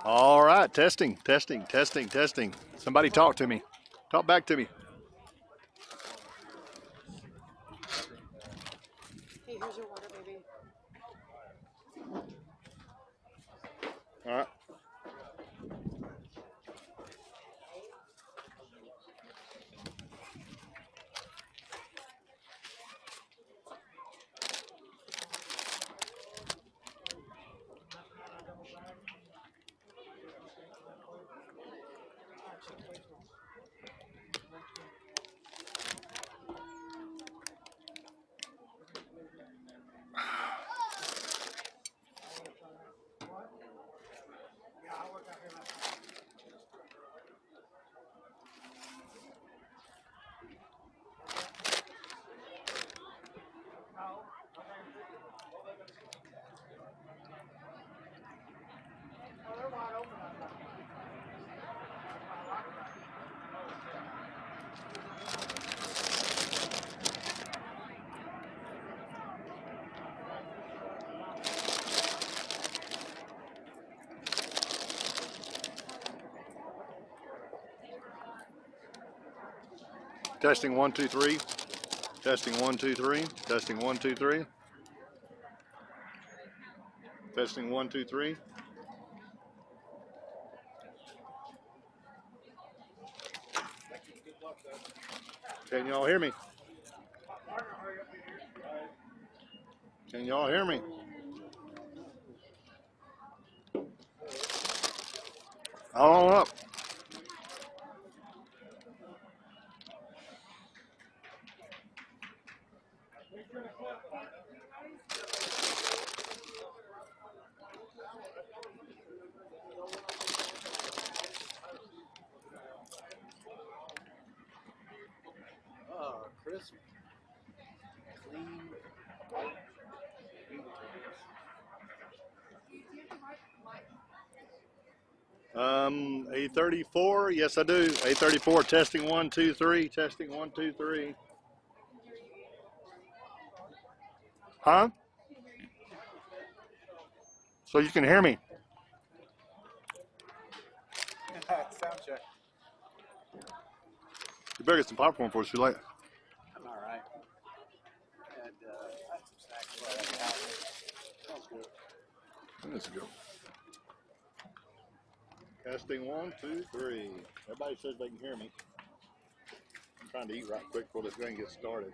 All right, testing, testing, testing, testing. Somebody talk to me. Talk back to me. Hey, here's your water, baby. All right. Testing one, two, three. Testing one, two, three. Testing one, two, three. Testing one, two, three. Can y'all hear me? Can y'all hear me? All up. Crisp, clean, white meat A34. Yes, I do. A34. Testing one, two, three. Testing one, two, three. Huh? So you can hear me. potatoes. Sound check. You better get some popcorn for us. Too late. I'm all right. I had some snacks while I was out. Sounds good. Let's go. Testing one, two, three. Everybody says they can hear me. I'm trying to eat right quick before this thing gets started.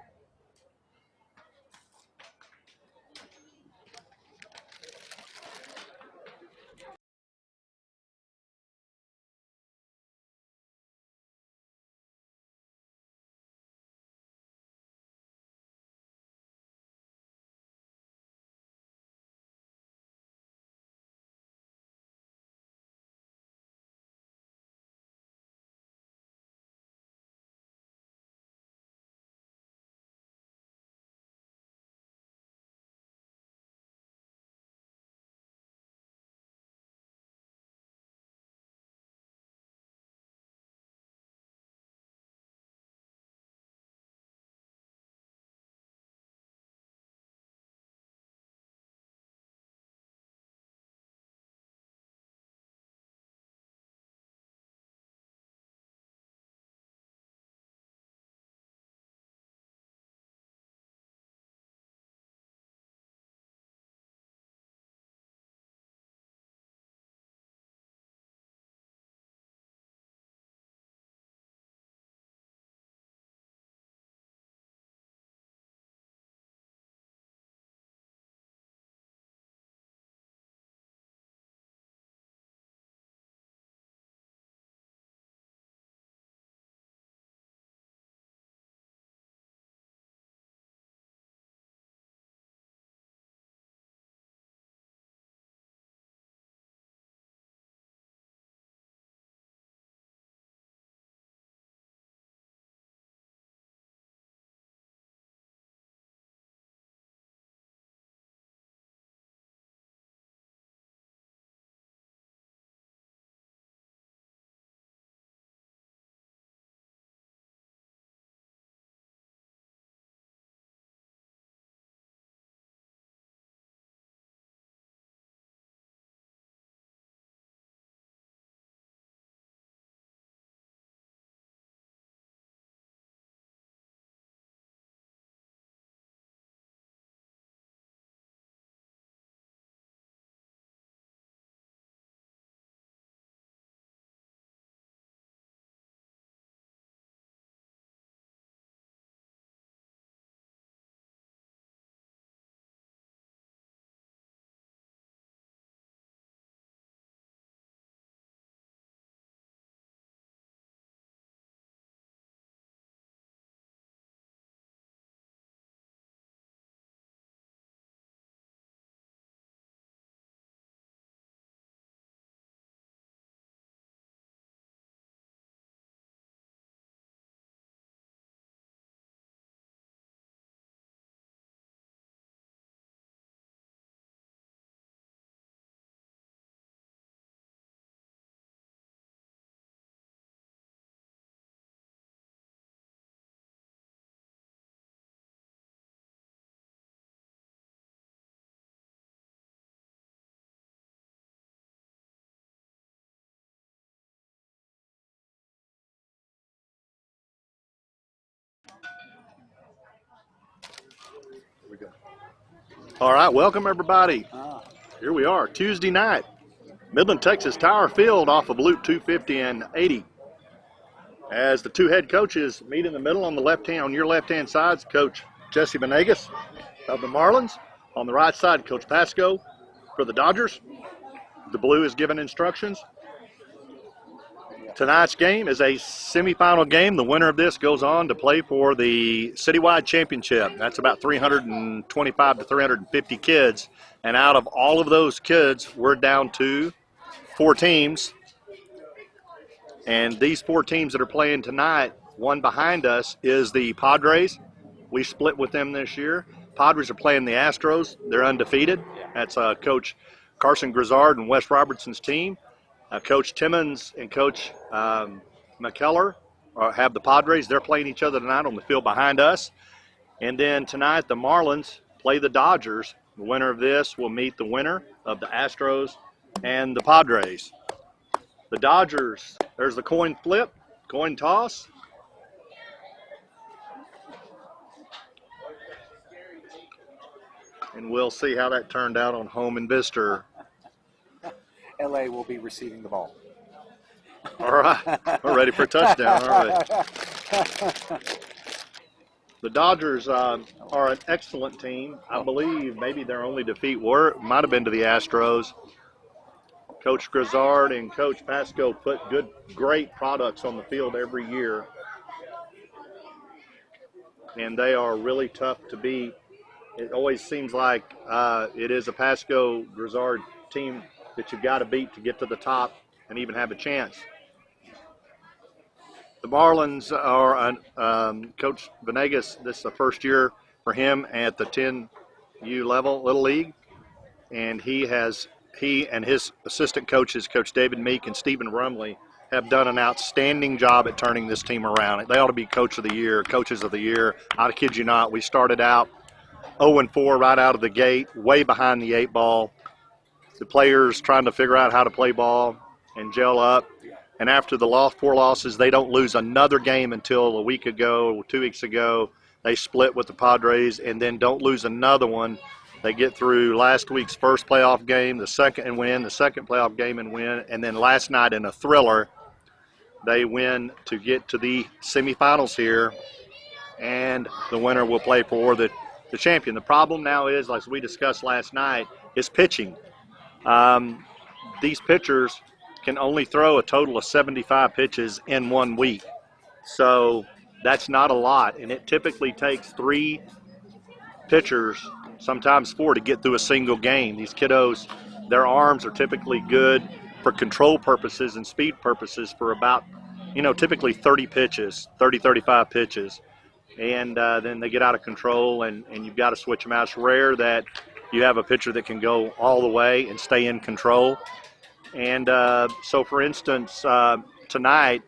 we go. All right, welcome everybody. Ah, Here we are, Tuesday night, Midland, Texas, Tower Field off of Loop 250 and 80. As the two head coaches meet in the middle on the left hand, on your left-hand side, Coach Jesse Benegas of the Marlins. On the right side, Coach Pasco for the Dodgers. The blue is giving instructions. Tonight's game is a semifinal game. The winner of this goes on to play for the citywide championship. That's about 325 to 350 kids. And out of all of those kids, we're down to 4 teams. And these 4 teams that are playing tonight, one behind us is the Padres. We split with them this year. Padres are playing the Astros. They're undefeated. That's Coach Carson Grizzard and Wes Robertson's team. Coach Timmons and Coach McKellar have the Padres. They're playing each other tonight on the field behind us. And then tonight, the Marlins play the Dodgers. The winner of this will meet the winner of the Astros and the Padres. The Dodgers, there's the coin flip, coin toss. And we'll see how that turned out on home and visitor. LA will be receiving the ball. All right, we're ready for a touchdown, aren't we? The Dodgers are an excellent team. I believe maybe their only defeat might have been to the Astros. Coach Grizzard and Coach Pasco put great products on the field every year. And they are really tough to beat. It always seems like it is a Pasco Grizzard team that you've got to beat to get to the top and even have a chance. The Marlins are Coach Venegas. This is the first year for him at the 10U level, Little League, and he and his assistant coaches, Coach David Meek and Stephen Rumley, have done an outstanding job at turning this team around. They ought to be coaches of the year. I kid you not. We started out 0-4 right out of the gate, way behind the 8 ball. The players trying to figure out how to play ball and gel up. And after the 4 losses, they don't lose another game until a week ago, 2 weeks ago. They split with the Padres and then don't lose another one. They get through last week's first playoff game, the second playoff game and win. And then last night in a thriller, they win to get to the semifinals here. And the winner will play for the champion. The problem now is, like we discussed last night, is pitching. These pitchers can only throw a total of 75 pitches in 1 week. So that's not a lot, and it typically takes 3 pitchers, sometimes 4, to get through a single game. These kiddos, their arms are typically good for control purposes and speed purposes for about, typically 30 pitches, 30, 35 pitches. And then they get out of control, and you've got to switch them out. It's rare that you have a pitcher that can go all the way and stay in control. And so, for instance, tonight,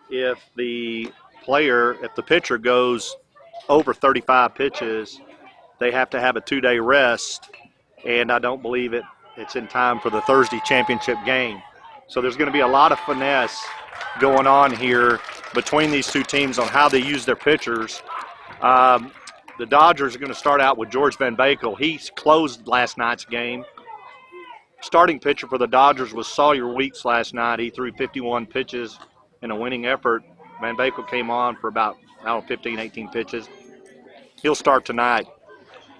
if the pitcher goes over 35 pitches, they have to have a 2-day rest, and I don't believe it's in time for the Thursday championship game. So there's going to be a lot of finesse going on here between these two teams on how they use their pitchers. The Dodgers are going to start out with George Van Bakel. He closed last night's game. Starting pitcher for the Dodgers was Sawyer Weeks last night. He threw 51 pitches in a winning effort. Van Bakel came on for about 15, 18 pitches. He'll start tonight.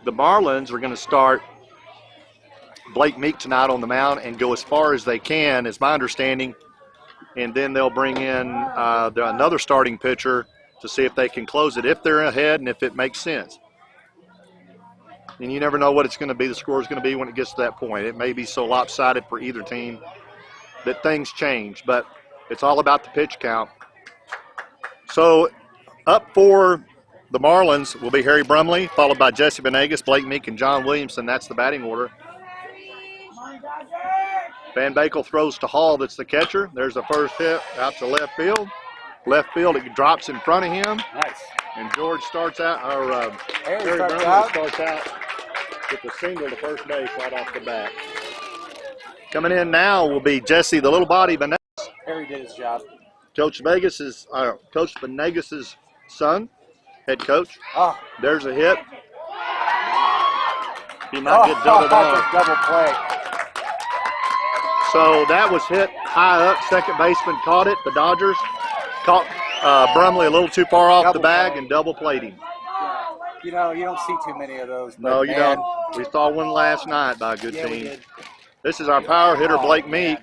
The Marlins are going to start Blake Meek tonight on the mound and go as far as they can, is my understanding. And then they'll bring in another starting pitcher to see if they can close it, if they're ahead and if it makes sense. And you never know what it's going to be, the score is going to be when it gets to that point. It may be so lopsided for either team that things change, but it's all about the pitch count. So up for the Marlins will be Harry Brumley, followed by Jesse Benegas, Blake Meek, and John Williamson. That's the batting order. Van Bakel throws to Hall, that's the catcher. There's the first hit out to left field. Left field, it drops in front of him. Nice. And George starts out, Harry Brumley starts out with a single to first base right off the bat. Coming in now will be Jesse, the little body, Benegas. Harry did his job. Coach Benegas' son, head coach. Oh. There's a hit. He might get doubled that's on. a double play. So that was hit high up. Second baseman caught it. The Dodgers caught Brumley a little too far off the bag and double played him. You know, you don't see too many of those. But No, you man, don't. We saw one last night by a good yeah, we team. did. This is our power hitter, Blake Meek.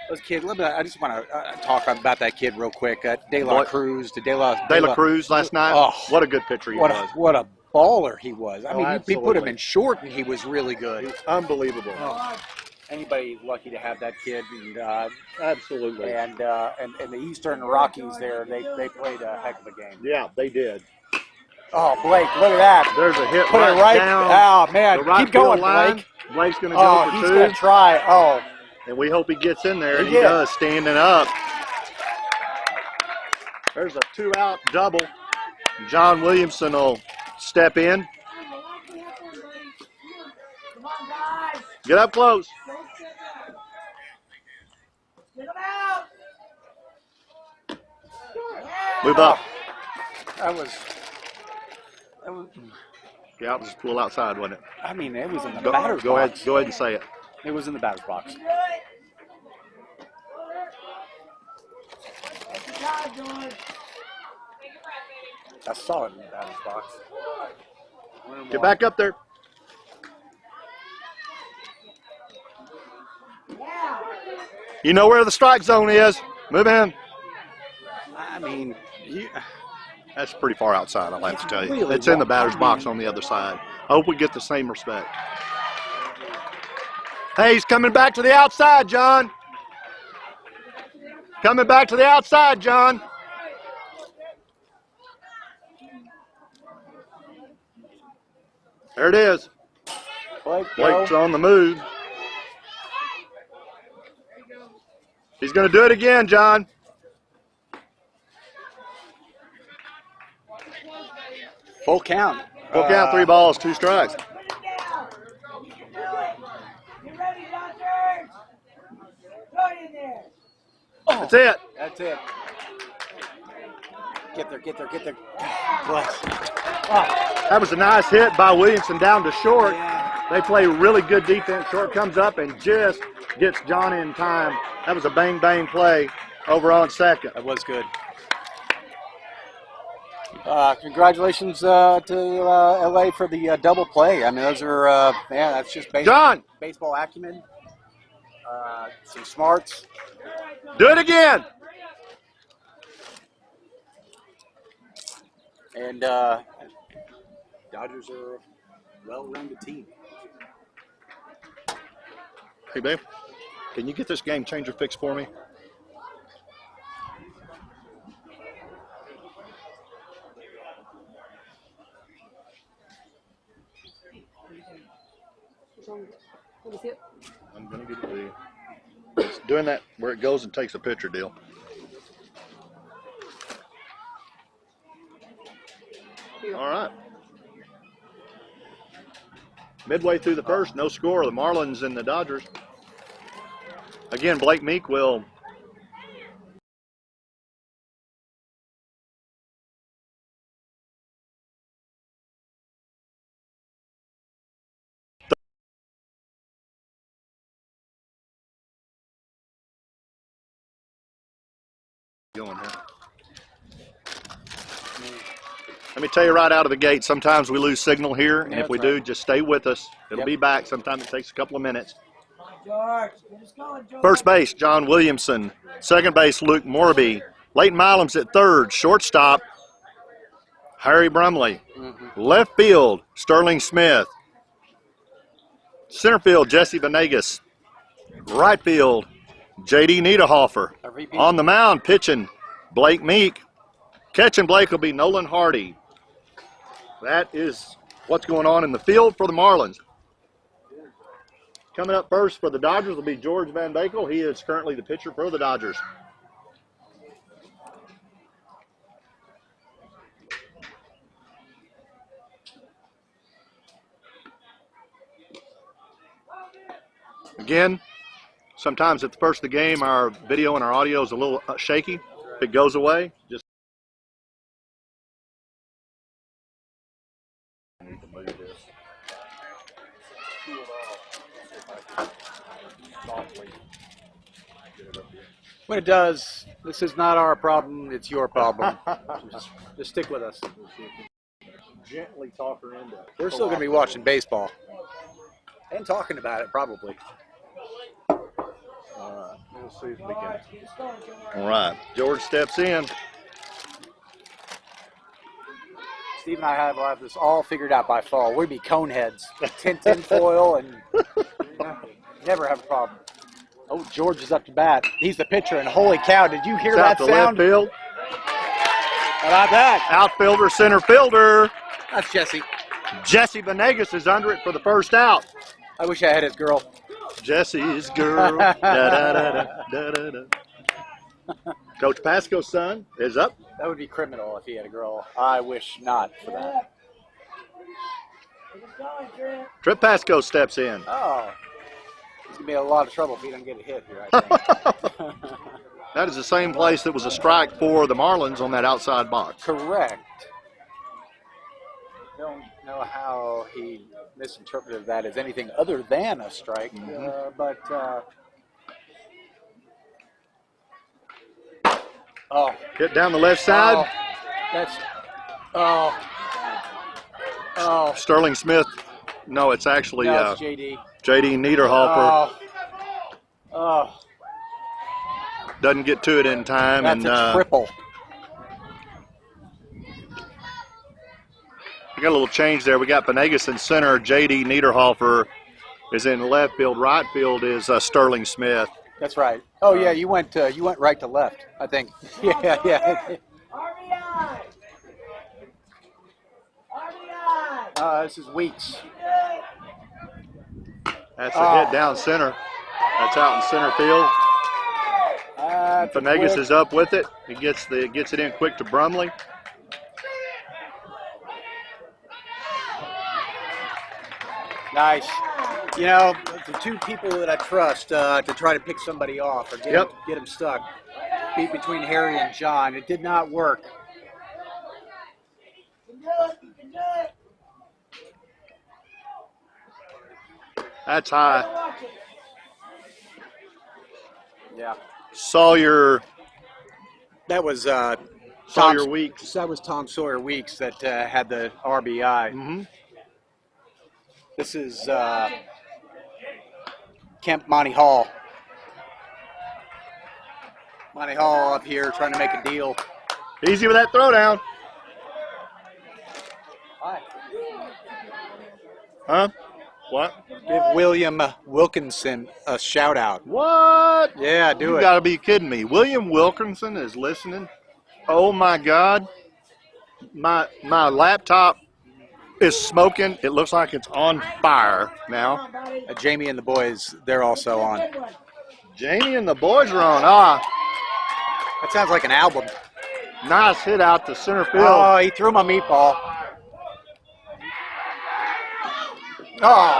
Those kids. I just want to talk about that kid real quick. De La Cruz. De La Cruz last night. Oh, what a good pitcher he was. What a baller he was. I Oh, mean, he put him absolutely. in short, and he was really good. He's unbelievable. Oh, anybody's lucky to have that kid. And, Absolutely. and the Eastern Rockies there, they played a heck of a game. Yeah, they did. Oh, Blake, look at that. There's a hit Put right it right down Oh, man. the right Keep going, field line. Blake. Blake's going to Oh, go for he's two. going to try. Oh, And we hope he gets in there, He and he did. does, standing up. There's a two-out double. John Williamson will step in. Get up close. Move up. that was. Yeah, it was a little outside, wasn't it? I mean, it was in the Go, batter's go ahead. box. Go ahead and say it. It was in the batter's box. I saw it in the batter's box. Get back up there. You know where the strike zone is. Move in. I mean, That's pretty far outside, I'll have to tell you. Really It's in the wrong. batter's box on the other side. I hope we get the same respect. Hey, he's coming back to the outside, John. Coming back to the outside, John. There it is. Blake's on the move. He's going to do it again, John. full count. Full count, 3 balls, 2 strikes. That's it. That's it. Get there. Bless. That was a nice hit by Williamson down to short. They play really good defense. Short comes up and just gets John in time. That was a bang play over on second. That was good. Congratulations to LA for the double play. I mean, those are, that's just John, baseball acumen, some smarts. do it again. And Dodgers are a well-rounded team. Hey, babe, can you get this game changer fixed for me? Let me see it. I'm going to give it to you. It's doing that where it goes and takes a picture deal. All right. Midway through the first, no score. The Marlins and the Dodgers. Again, Blake Meek will going here. Let me tell you right out of the gate, sometimes we lose signal here, and Yeah, if we that's do, right. just stay with us. It'll Yep. be back. Sometimes it takes a couple of minutes. George, get us going, George. First base, John Williamson. Second base, Luke Morby. Leighton Milam's at third. Shortstop, Harry Brumley. Left field, Sterling Smith. Center field, Jesse Venegas. Right field, J.D. Niederhofer. A repeat. On the mound, pitching, Blake Meek. Catching Blake will be Nolan Hardy. That is what's going on in the field for the Marlins. Coming up first for the Dodgers will be George Van Bakel. He is currently the pitcher for the Dodgers. Again, sometimes at the first of the game, our video and our audio is a little shaky. If it goes away, just When it does, this is not our problem. It's your problem. just stick with us. Gently talk her into it. We're still going to be watching baseball and talking about it, probably. All right. We'll see if we can. George, get us going, George. All right. George steps in. Steve and I will have this all figured out by fall. We'd be cone heads, tin foil, and never have a problem. Oh, George is up to bat. He's the pitcher, and holy cow, did you hear It's out that to sound? left field. How about that? Outfielder, center fielder. That's Jesse. Jesse Venegas is under it for the first out. I wish I had his girl. Jesse's girl. Da, da, da, da, da, da, da. Coach Pasco's son is up. That would be criminal if he had a girl. I wish not for that. Get us going, Trent. Trip Pasco steps in. Oh. He's going to be in a lot of trouble if he doesn't get a hit here, I think. That is the same place that was a strike for the Marlins on that outside box. Correct. Don't know how he misinterpreted that as anything other than a strike, but oh, Hit down the left side. that's oh, Sterling Smith. No, it's actually no, it's JD. J.D. Niederhofer. Oh, Doesn't get to it in time. that's and a triple. We got a little change there. We got Venegas in center. J.D. Niederhofer is in left field. Right field is Sterling Smith. That's right. Oh yeah, you went right to left, I think. Yeah. RBI! RBI! This is Weeks. That's a hit down center. That's out in center field. Venegas is up with it. He gets it in quick to Brumley. Nice. You know, the two people that I trust to try to pick somebody off or get them stuck, beat between Harry and John. It did not work. You can do it! You can do it! That's high. Watch it. Yeah. Sawyer That Weeks. That was Tom Sawyer Weeks that had the RBI. Mm-hmm. This is Kemp Monty Hall. Monty Hall up here trying to make a deal. Easy with that throwdown. Hi. Huh? What? Give William Wilkinson a shout out. What? Yeah, do You it. got to be kidding me. William Wilkinson is listening. Oh my God. My laptop is smoking. It looks like it's on fire now. Come on, buddy. Jamie and the boys, they're also on. Good one. Jamie and the boys are on. Ah, That sounds like an album. nice hit out to center field. Oh, he threw my meatball. Oh,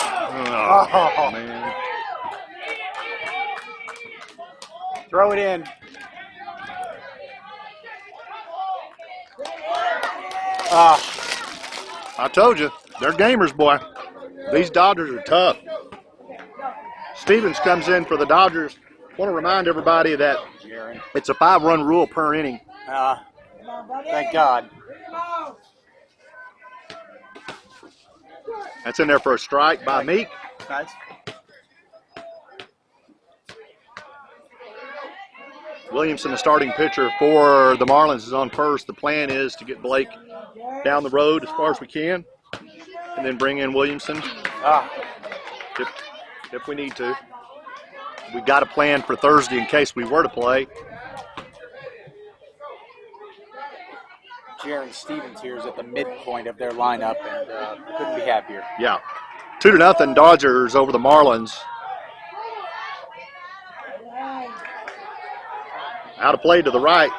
Oh, man. throw it in. I told you, they're gamers, boy. These Dodgers are tough. Stevens comes in for the Dodgers. Want to remind everybody that it's a 5-run rule per inning. Come on, buddy. Thank God. Bring him out. That's in there for a strike by Meek. Nice. Williamson, the starting pitcher for the Marlins, is on first. The plan is to get Blake down the road as far as we can and then bring in Williamson if we need to. We got a plan for Thursday in case we were to play. Jaron Stevens here is at the midpoint of their lineup, and couldn't be happier. Yeah. 2-0 Dodgers over the Marlins. Out of play to the right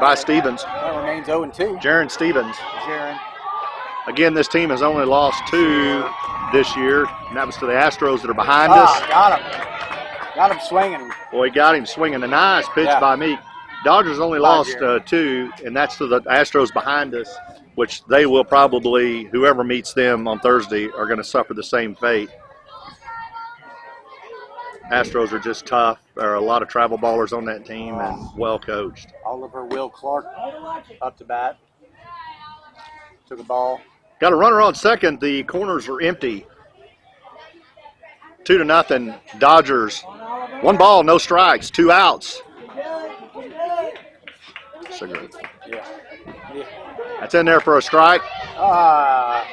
by Stevens. That remains 0-2. Jaron Stevens. Jaron. Again, this team has only lost 2 this year, and that was to the Astros that are behind us. Got him. Got him swinging. Boy, got him swinging. A nice pitch by Meek. Dodgers only lost 2, and that's to the Astros behind us, which they will probably, whoever meets them on Thursday, are going to suffer the same fate. Astros are just tough. There are a lot of travel ballers on that team and well coached. Oliver Will Clark up to bat. Took a ball. Got a runner on second. The corners are empty. 2-0. Dodgers. 1 ball, no strikes, 2 outs. Cigarette. Yeah. That's in there for a strike. That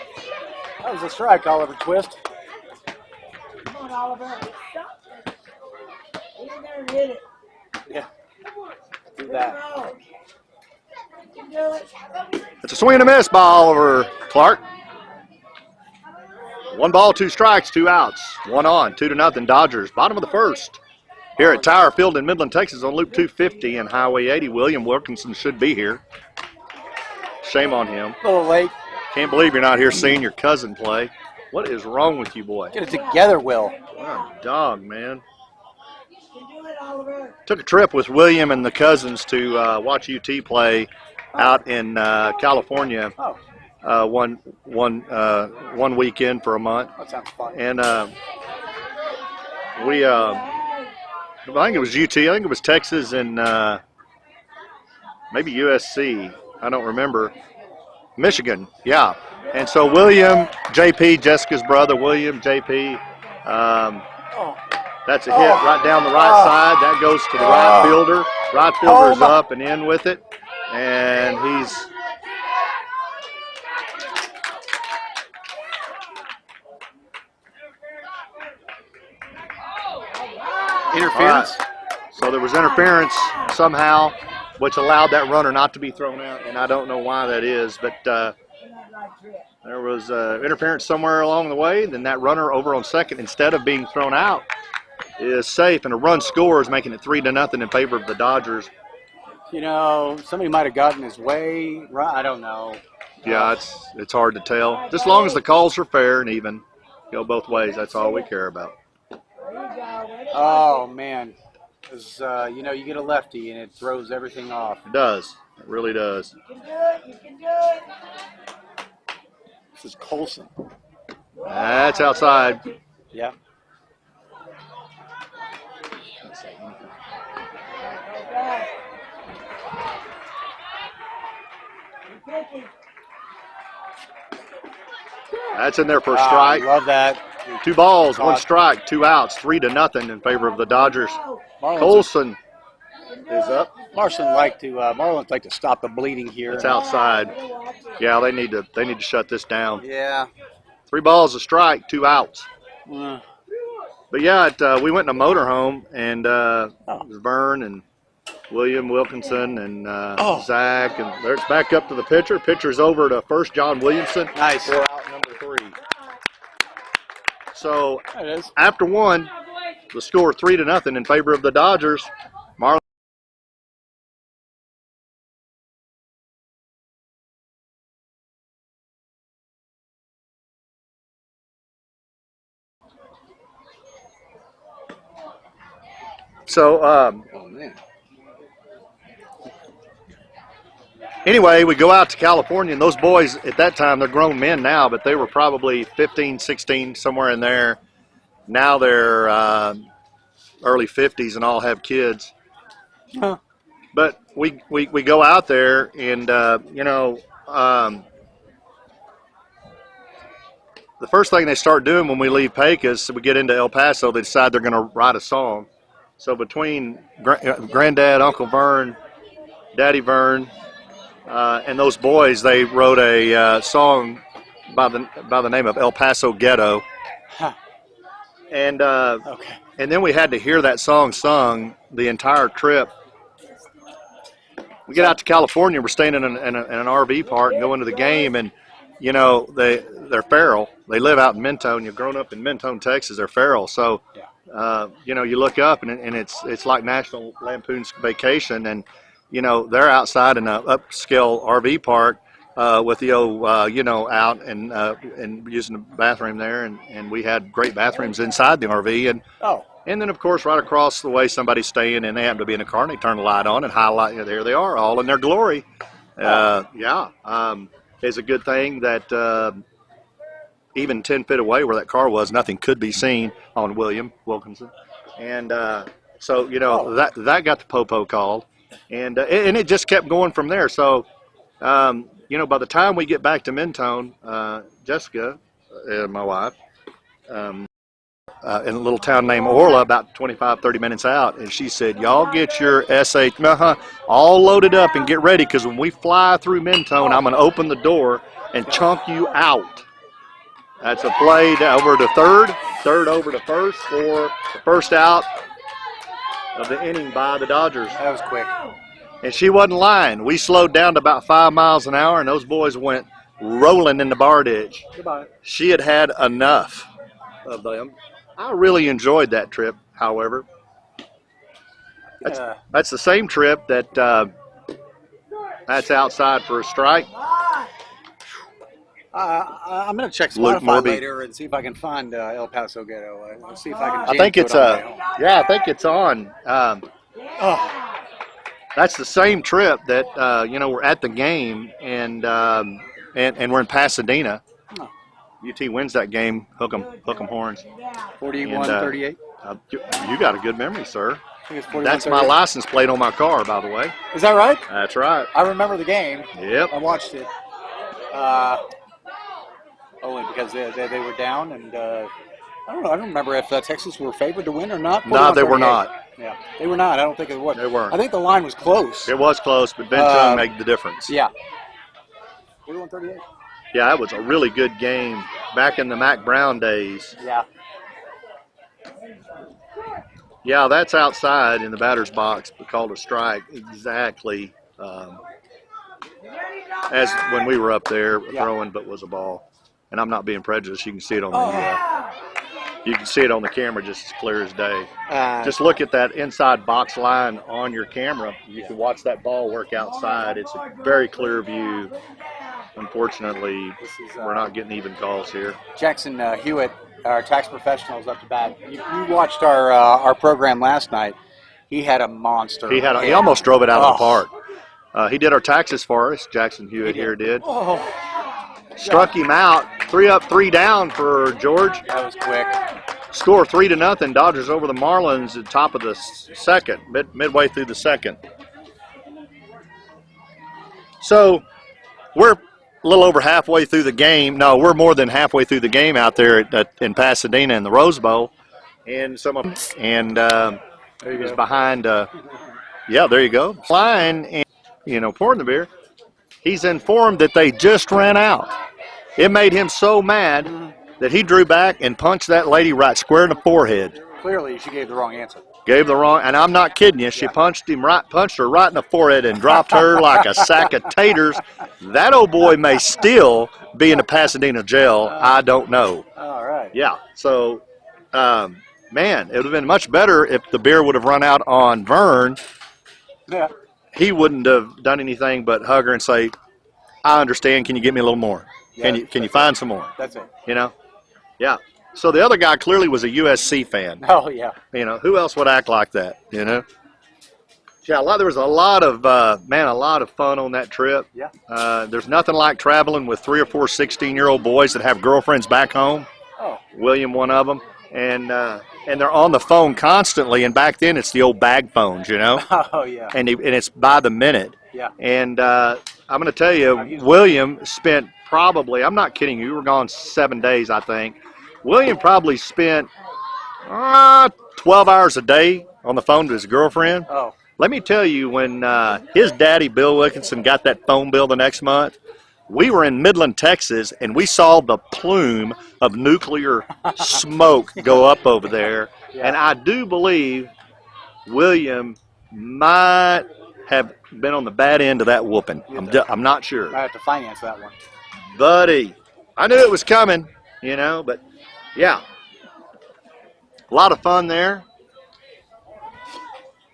was a strike, Oliver Twist. Come on, Oliver. Get in there and hit it. Yeah. Do that. You can do it. It's a swing and a miss by Oliver Clark. 1 ball, 2 strikes, 2 outs. 1 on, 2-0 Dodgers. Bottom of the first. Here at Tower Field in Midland, Texas on Loop 250 and Highway 80. William Wilkinson should be here. Shame on him. A little late. Can't believe you're not here seeing your cousin play. What is wrong with you, boy? Get it together, Will. What a dog, man. You can do it, Oliver. Took a trip with William and the cousins to watch UT play out in California Oh, one weekend for a month. that sounds fun. And we, I think it was UT. I think it was Texas and maybe USC. I don't remember. Michigan, yeah. And so William, JP, Jessica's brother, William, JP, that's a hit right down the right side. That goes to the right fielder. Right fielder's up and in with it. And he's Interference. All right. So there was interference somehow, which allowed that runner not to be thrown out, and I don't know why that is, but there was interference somewhere along the way. Then that runner over on second, instead of being thrown out, is safe, and a run scores, making it 3-0 in favor of the Dodgers. You know, somebody might have gotten his way. Right? I don't know. Yeah, it's hard to tell. Just as long as the calls are fair and even, go both ways. That's all we care about. Oh, man. Because, you know, you get a lefty and it throws everything off. It does. It really does. You can do it. You can do it. This is Colson. That's outside. Yeah. Okay. You're pitching. That's in there for a strike. Love that. 2 balls, 1 strike, 2 outs, 3-0 in favor of the Dodgers. Colson is up. Marlins like to stop the bleeding here. It's outside. Yeah, they need to shut this down. Yeah. 3 balls, a strike, 2 outs. Uh, But yeah, we went in a motorhome, and it was Vern and William Wilkinson and Zach, and there's back up to the pitcher. Pitcher's over to first, John Williamson. Nice. For out number 3. So There it is. after 1, the score 3-0 in favor of the Dodgers. Marlins. So Oh, man. anyway, we go out to California, and those boys at that time, they're grown men now, but they were probably 15, 16, somewhere in there. Now they're early 50s and all have kids. Huh. But we go out there, and, the first thing they start doing when we leave Pecos, we get into El Paso, they decide they're going to write a song. So between Granddad, Uncle Vern, Daddy Vern, and those boys, they wrote a song by the name of El Paso Ghetto. Huh. And Okay. and then we had to hear that song sung the entire trip. We get out to California. We're staying in an RV park and going to the game, and you know they're feral. They live out in Mentone. You've grown up in Mentone, Texas. They're feral. So, you look up and it's like National Lampoon's Vacation, and they're outside in an upscale RV park with the old out and using the bathroom there, and we had great bathrooms inside the RV, and then of course right across the way somebody's staying, and they happen to be in a car, and they turn the light on and highlight. There they are, all in their glory. It's a good thing that even 10 feet away where that car was, nothing could be seen on William Wilkinson. And so, you know, that got the popo called. And it just kept going from there. So, you know, by the time we get back to Mentone, Jessica, my wife, in a little town named Orla, about 25, 30 minutes out, and she said, y'all get your SH all loaded up and get ready, because when we fly through Mentone, I'm going to open the door and chunk you out. That's a play over to third over to first, for the first out of the inning by the Dodgers. That was quick. And she wasn't lying. We slowed down to about 5 miles an hour, and those boys went rolling in the bar ditch. Goodbye. She had had enough of them. I really enjoyed that trip, however. That's the same trip that's outside for a strike. I'm going to check Luke Spotify Morby. later and see if I can find El Paso Ghetto. Let's see if I can. I think it's I think it's on. Oh, That's the same trip that you know, we're at the game, and we're in Pasadena. Oh. UT wins that game. Hook 'em horns. 41-38. You got a good memory, sir. I think it's 41-38. That's my license plate on my car, by the way. Is that right? That's right. I remember the game. Yep. I watched it. Only because they were down, and I don't know. I don't remember if Texas were favored to win or not. No, they were 41-38. not. Yeah, they were not. I don't think it was. They weren't. I think the line was close. It was close, but Ben Chung made the difference. Yeah. 41-38. Yeah, that was a really good game back in the Mac Brown days. Yeah. Yeah, that's outside in the batter's box, but called a strike exactly as when we were up there throwing, but was a ball. And I'm not being prejudiced. You can see it on the camera just as clear as day. Just look at that inside box line on your camera. You can watch that ball work outside. It's a very clear view. Unfortunately, we're not getting even calls here. Jackson Hewitt, our tax professional, is up to bat. You watched our program last night. He had a monster. He almost drove it out of the park. He did our taxes for us. Jackson Hewitt here did. Oh. Struck him out. 3 up, 3 down for George. That was quick. Score 3-0. Dodgers over the Marlins at top of the second, midway through the second. So we're a little over halfway through the game. No, we're more than halfway through the game out there in Pasadena in the Rose Bowl, and he was behind. Yeah, there you go. Flying and pouring the beer. He's informed that they just ran out. It made him so mad that he drew back and punched that lady right square in the forehead. Clearly, she gave the wrong answer. And I'm not kidding you. She punched her right in the forehead and dropped her like a sack of taters. That old boy may still be in the Pasadena jail. I don't know. All right. Yeah. So, man, it would have been much better if the beer would have run out on Vern. Yeah. He wouldn't have done anything but hug her and say, "I understand. Can you get me a little more? Can you find some more?" That's it. Yeah. So the other guy clearly was a USC fan. Oh yeah. Who else would act like that? Yeah. There was a lot of fun on that trip. Yeah. There's nothing like traveling with 3 or 4 16-year-old boys that have girlfriends back home. Oh. William, one of them, and they're on the phone constantly. And back then, it's the old bag phones, Oh yeah. and it's by the minute. Yeah. And I'm going to tell you, William spent probably, I'm not kidding you, we were gone 7 days, I think. William probably spent 12 hours a day on the phone to his girlfriend. Oh. Let me tell you, when his daddy, Bill Wilkinson, got that phone bill the next month, we were in Midland, Texas, and we saw the plume of nuclear smoke go up over there. Yeah. And I do believe William might have been on the bad end of that whooping. I'm not sure. I have to finance that one. Buddy, I knew it was coming, but yeah. A lot of fun there.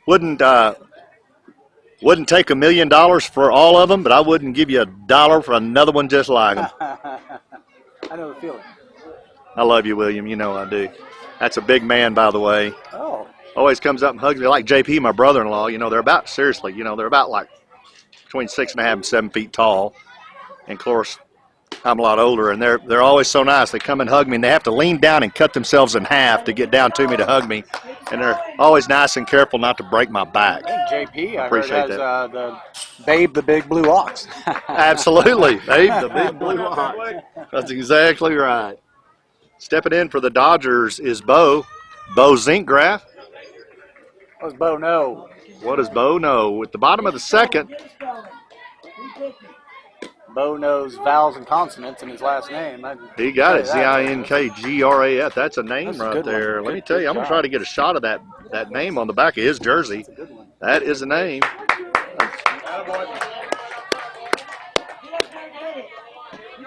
Wouldn't take $1 million for all of them, but I wouldn't give you $1 for another one just like them. I know the feeling. I love you, William. I do. That's a big man, by the way. Oh. Always comes up and hugs me like JP, my brother-in-law. They're about, seriously, they're about like between 6.5 and 7 feet tall. And of course, I'm a lot older, and they're always so nice. They come and hug me, and they have to lean down and cut themselves in half to get down to me to hug me. And they're always nice and careful not to break my back. JP, I Appreciate heard, has the Babe the Big Blue Ox. Absolutely. Babe, the big blue ox. That's exactly right. Stepping in for the Dodgers is Bo Zinkgraf. What's Bo know? What does Bo know? At the bottom of the second, Bo knows vowels and consonants in his last name. he got it. Zinkgraf. That's a name That's a right good one. there. Let me Good tell you, I'm going to job. try to get a shot of that name on the back of his jersey. That is a name.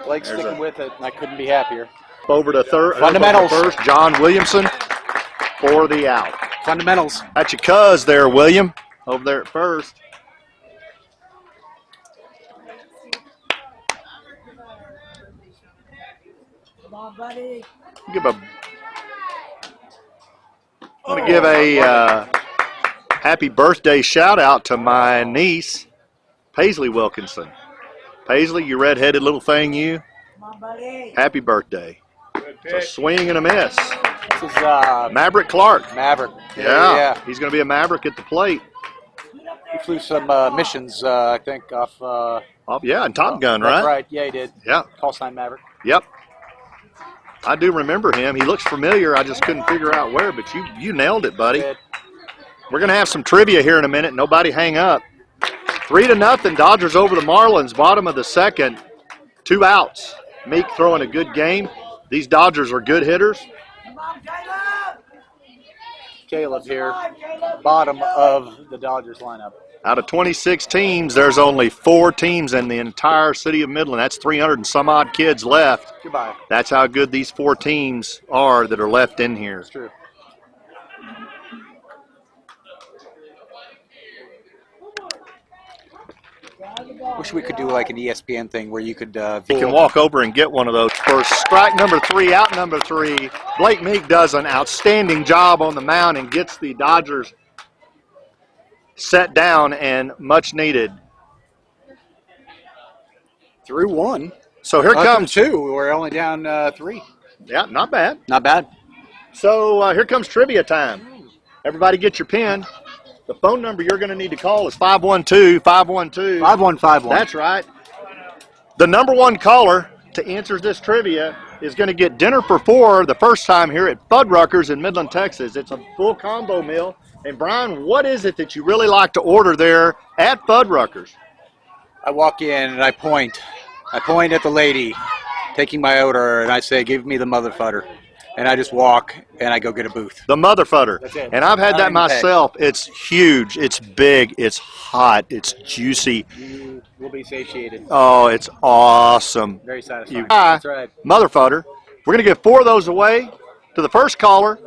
Blake's There's sticking a- with it, and I couldn't be happier. Over to third. Fundamentals. First, John Williamson for the out. Fundamentals. That's your cuz there, William, over there at first. Come on, buddy. I'm going to give a happy birthday shout out to my niece, Paisley Wilkinson. Paisley, you red-headed little thing, you. Come on, buddy. Happy birthday. It's a swing and a miss. This is Maverick Clark. Maverick. Yeah. He's going to be a Maverick at the plate. He flew some missions, I think, off. Oh, yeah, and Top Gun, That's right? right. Yeah, he did. Yeah. Call sign Maverick. Yep. I do remember him. He looks familiar. I just couldn't figure out where, but you nailed it, buddy. Good. We're going to have some trivia here in a minute. Nobody hang up. 3-0, Dodgers over the Marlins, bottom of the second. 2 outs. Meek throwing a good game. These Dodgers are good hitters. Come on, Caleb. Caleb here, Come on, Caleb. bottom of the Dodgers lineup. Out of 26 teams, there's only 4 teams in the entire city of Midland. That's 300 and some odd kids left. Goodbye. That's how good these 4 teams are that are left in here. It's true. Wish we could do like an ESPN thing where you could. You can walk over and get one of those. For strike number 3, out number 3, Blake Meek does an outstanding job on the mound and gets the Dodgers set down and much needed. through 1. So here comes 2. We're only down 3. Yeah, not bad. Not bad. So here comes trivia time. Everybody get your pen. The phone number you're going to need to call is 512-512. 5151. That's right. The number 1 caller to answer this trivia is going to get dinner for 4 the first time here at Fuddruckers in Midland, Texas. It's a full combo meal. And Brian, what is it that you really like to order there at Fuddruckers? I walk in and I point. I point at the lady taking my order and I say, "Give me the mother fudder." And I just walk and I go get a booth. The Mother Fudder. That's it. And I've had Not that even paid. myself. It's huge. It's big. It's hot. It's juicy. You will be satiated. Oh, it's awesome. Very satisfying. You- That's right. Mother Fudder. We're going to give 4 of those away to the first caller,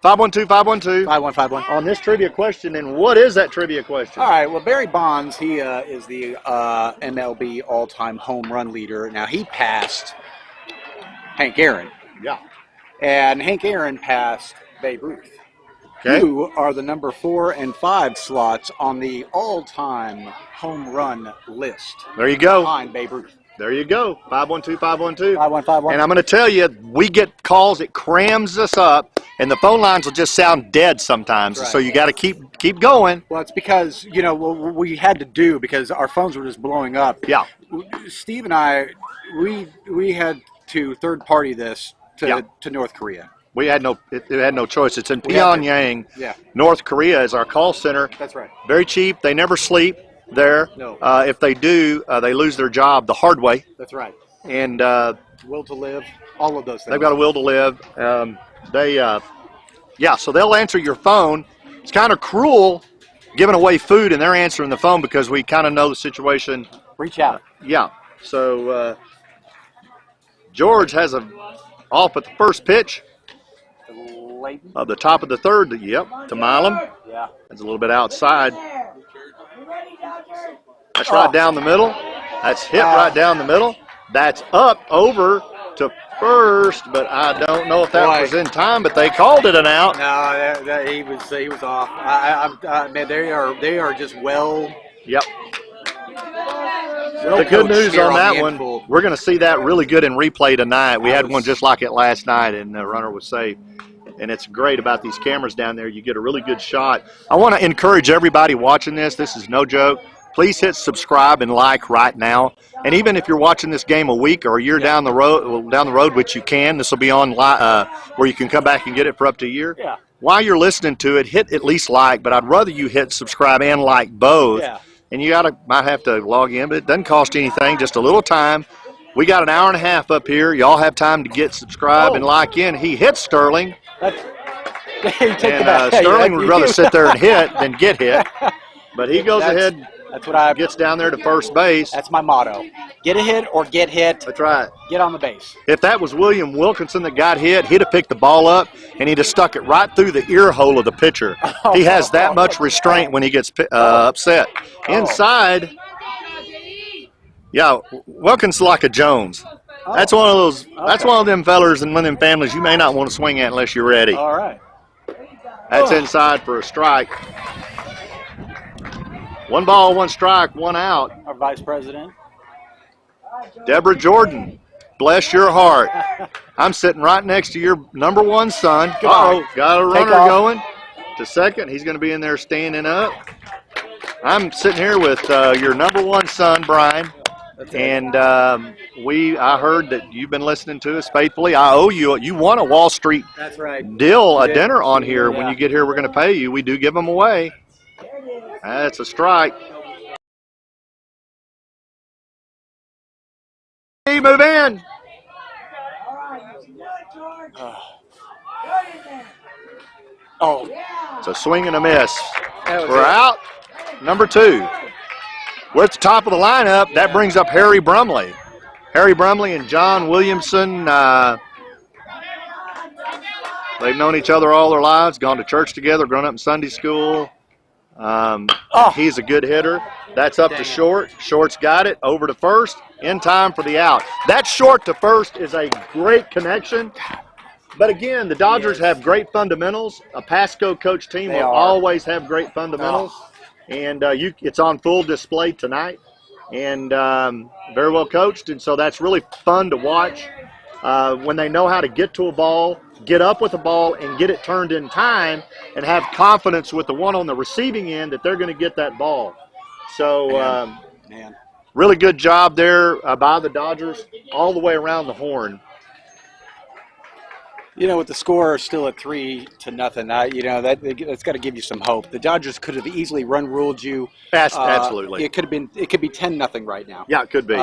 512-512, 5151. on this trivia question. And what is that trivia question? All right. Well, Barry Bonds, he is the MLB all-time home run leader. Now, he passed Hank Aaron. Yeah. And Hank Aaron passed Babe Ruth. Okay. Who are the number 4 and 5 slots on the all-time home run list There you go. behind Babe Ruth? There you go. 512-512. 5151. And I'm going to tell you, we get calls, it crams us up, and the phone lines will just sound dead sometimes. That's So right. you got to keep going. Well, it's because, what we had to do because our phones were just blowing up. Yeah. Steve and I, we had to third-party this Yeah. to North Korea. We had it had no choice. It's in We had to. Pyongyang. Yeah, North Korea is our call center. that's right. Very cheap. They never sleep there. No. If they do, they lose their job the hard way. That's right. And Will to live, all of those things. they've got a will to live. So they'll answer your phone. It's kind of cruel giving away food and they're answering the phone because we kind of know the situation. Reach out. Yeah. So George has a off at the first pitch Leighton. of the top of the third. Yep, to Milam. Yeah. It's a little bit outside. There. You ready, Dodger? That's right down the middle. That's hit right down the middle. That's up over to first, but I don't know if that Boy. was in time. But they called it an out. No, he was off. Man, they are just well. Yep. Will The good coach news here on that the one, infield. we're going to see that really good in replay tonight. We That had was- one just like it last night, and the runner was safe. And it's great about these cameras down there. You get a really good shot. I want to encourage everybody watching this. This is no joke. Please hit subscribe and like right now. And even if you're watching this game a week or a year down the road, which you can, this will be on where you can come back and get it for up to a year. Yeah. While you're listening to it, hit at least like, but I'd rather you hit subscribe and like both. Yeah. And you might have to log in, but it doesn't cost anything, just a little time. We got an hour and a half up here. Y'all have time to get subscribed and like in. He hit Sterling. That's, you take And the back. Sterling Yeah, would you rather do. sit there and hit than get hit. But he goes That's- ahead, That's what I. gets down there to first base. That's my motto. Get a hit or get hit. That's right. Get on the base. If that was William Wilkinson that got hit, he'd have picked the ball up and he'd have stuck it right through the ear hole of the pitcher. He has that much restraint when he gets upset. Inside, yeah, Wilkins like a Jones. That's one of those. That's one of them fellers and one of them families you may not want to swing at unless you're ready. All right. That's inside for a strike. 1 ball, 1 strike, 1 out. Our vice president. Deborah Jordan, bless your heart. I'm sitting right next to your number 1 son. Uh-oh, got a runner off. going to second. He's going to be in there standing up. I'm sitting here with your number 1 son, Brian. And I heard that you've been listening to us faithfully. I owe you. You won a Wall Street That's right. deal, a dinner on here. When Yeah. you get here, we're going to pay you. We do give them away. That's a strike. Hey, move in. All right, you can do it, George. Good in there. Oh, Yeah. It's a swing and a miss. that was We're it. out. Number 2. We're at the top of the lineup. That brings up Harry Brumley. Harry Brumley and John Williamson. They've known each other all their lives, gone to church together, grown up in Sunday school. He's a good hitter. That's up to short. Short's got it. Over to first. In time for the out. That short to first is a great connection. But again, the Dodgers have great fundamentals. A Pasco coach team They will are. always have great fundamentals. And it's on full display tonight. And very well coached. And so that's really fun to watch when they know how to get to a ball, get up with the ball, and get it turned in time, and have confidence with the one on the receiving end that they're going to get that ball. So Man. really good job there by the Dodgers all the way around the horn. You know, with the score still at 3-0, that's got to give you some hope. The Dodgers could have easily run-ruled you. Absolutely. It could be 10-0 right now. Yeah, it could be.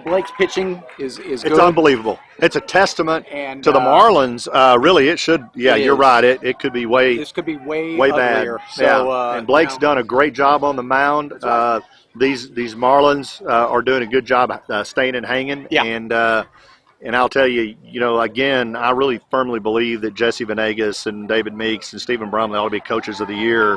Blake's pitching is It's good. unbelievable. It's a testament And, to the Marlins. Really, it should. Yeah, it you're is. right. It could be way This could be way bad. uglier. So, yeah. And Blake's done a great job on the mound. right. These Marlins are doing a good job staying and hanging. Yeah. And I'll tell you, again, I really firmly believe that Jesse Venegas and David Meeks and Stephen Brumley ought to be coaches of the year.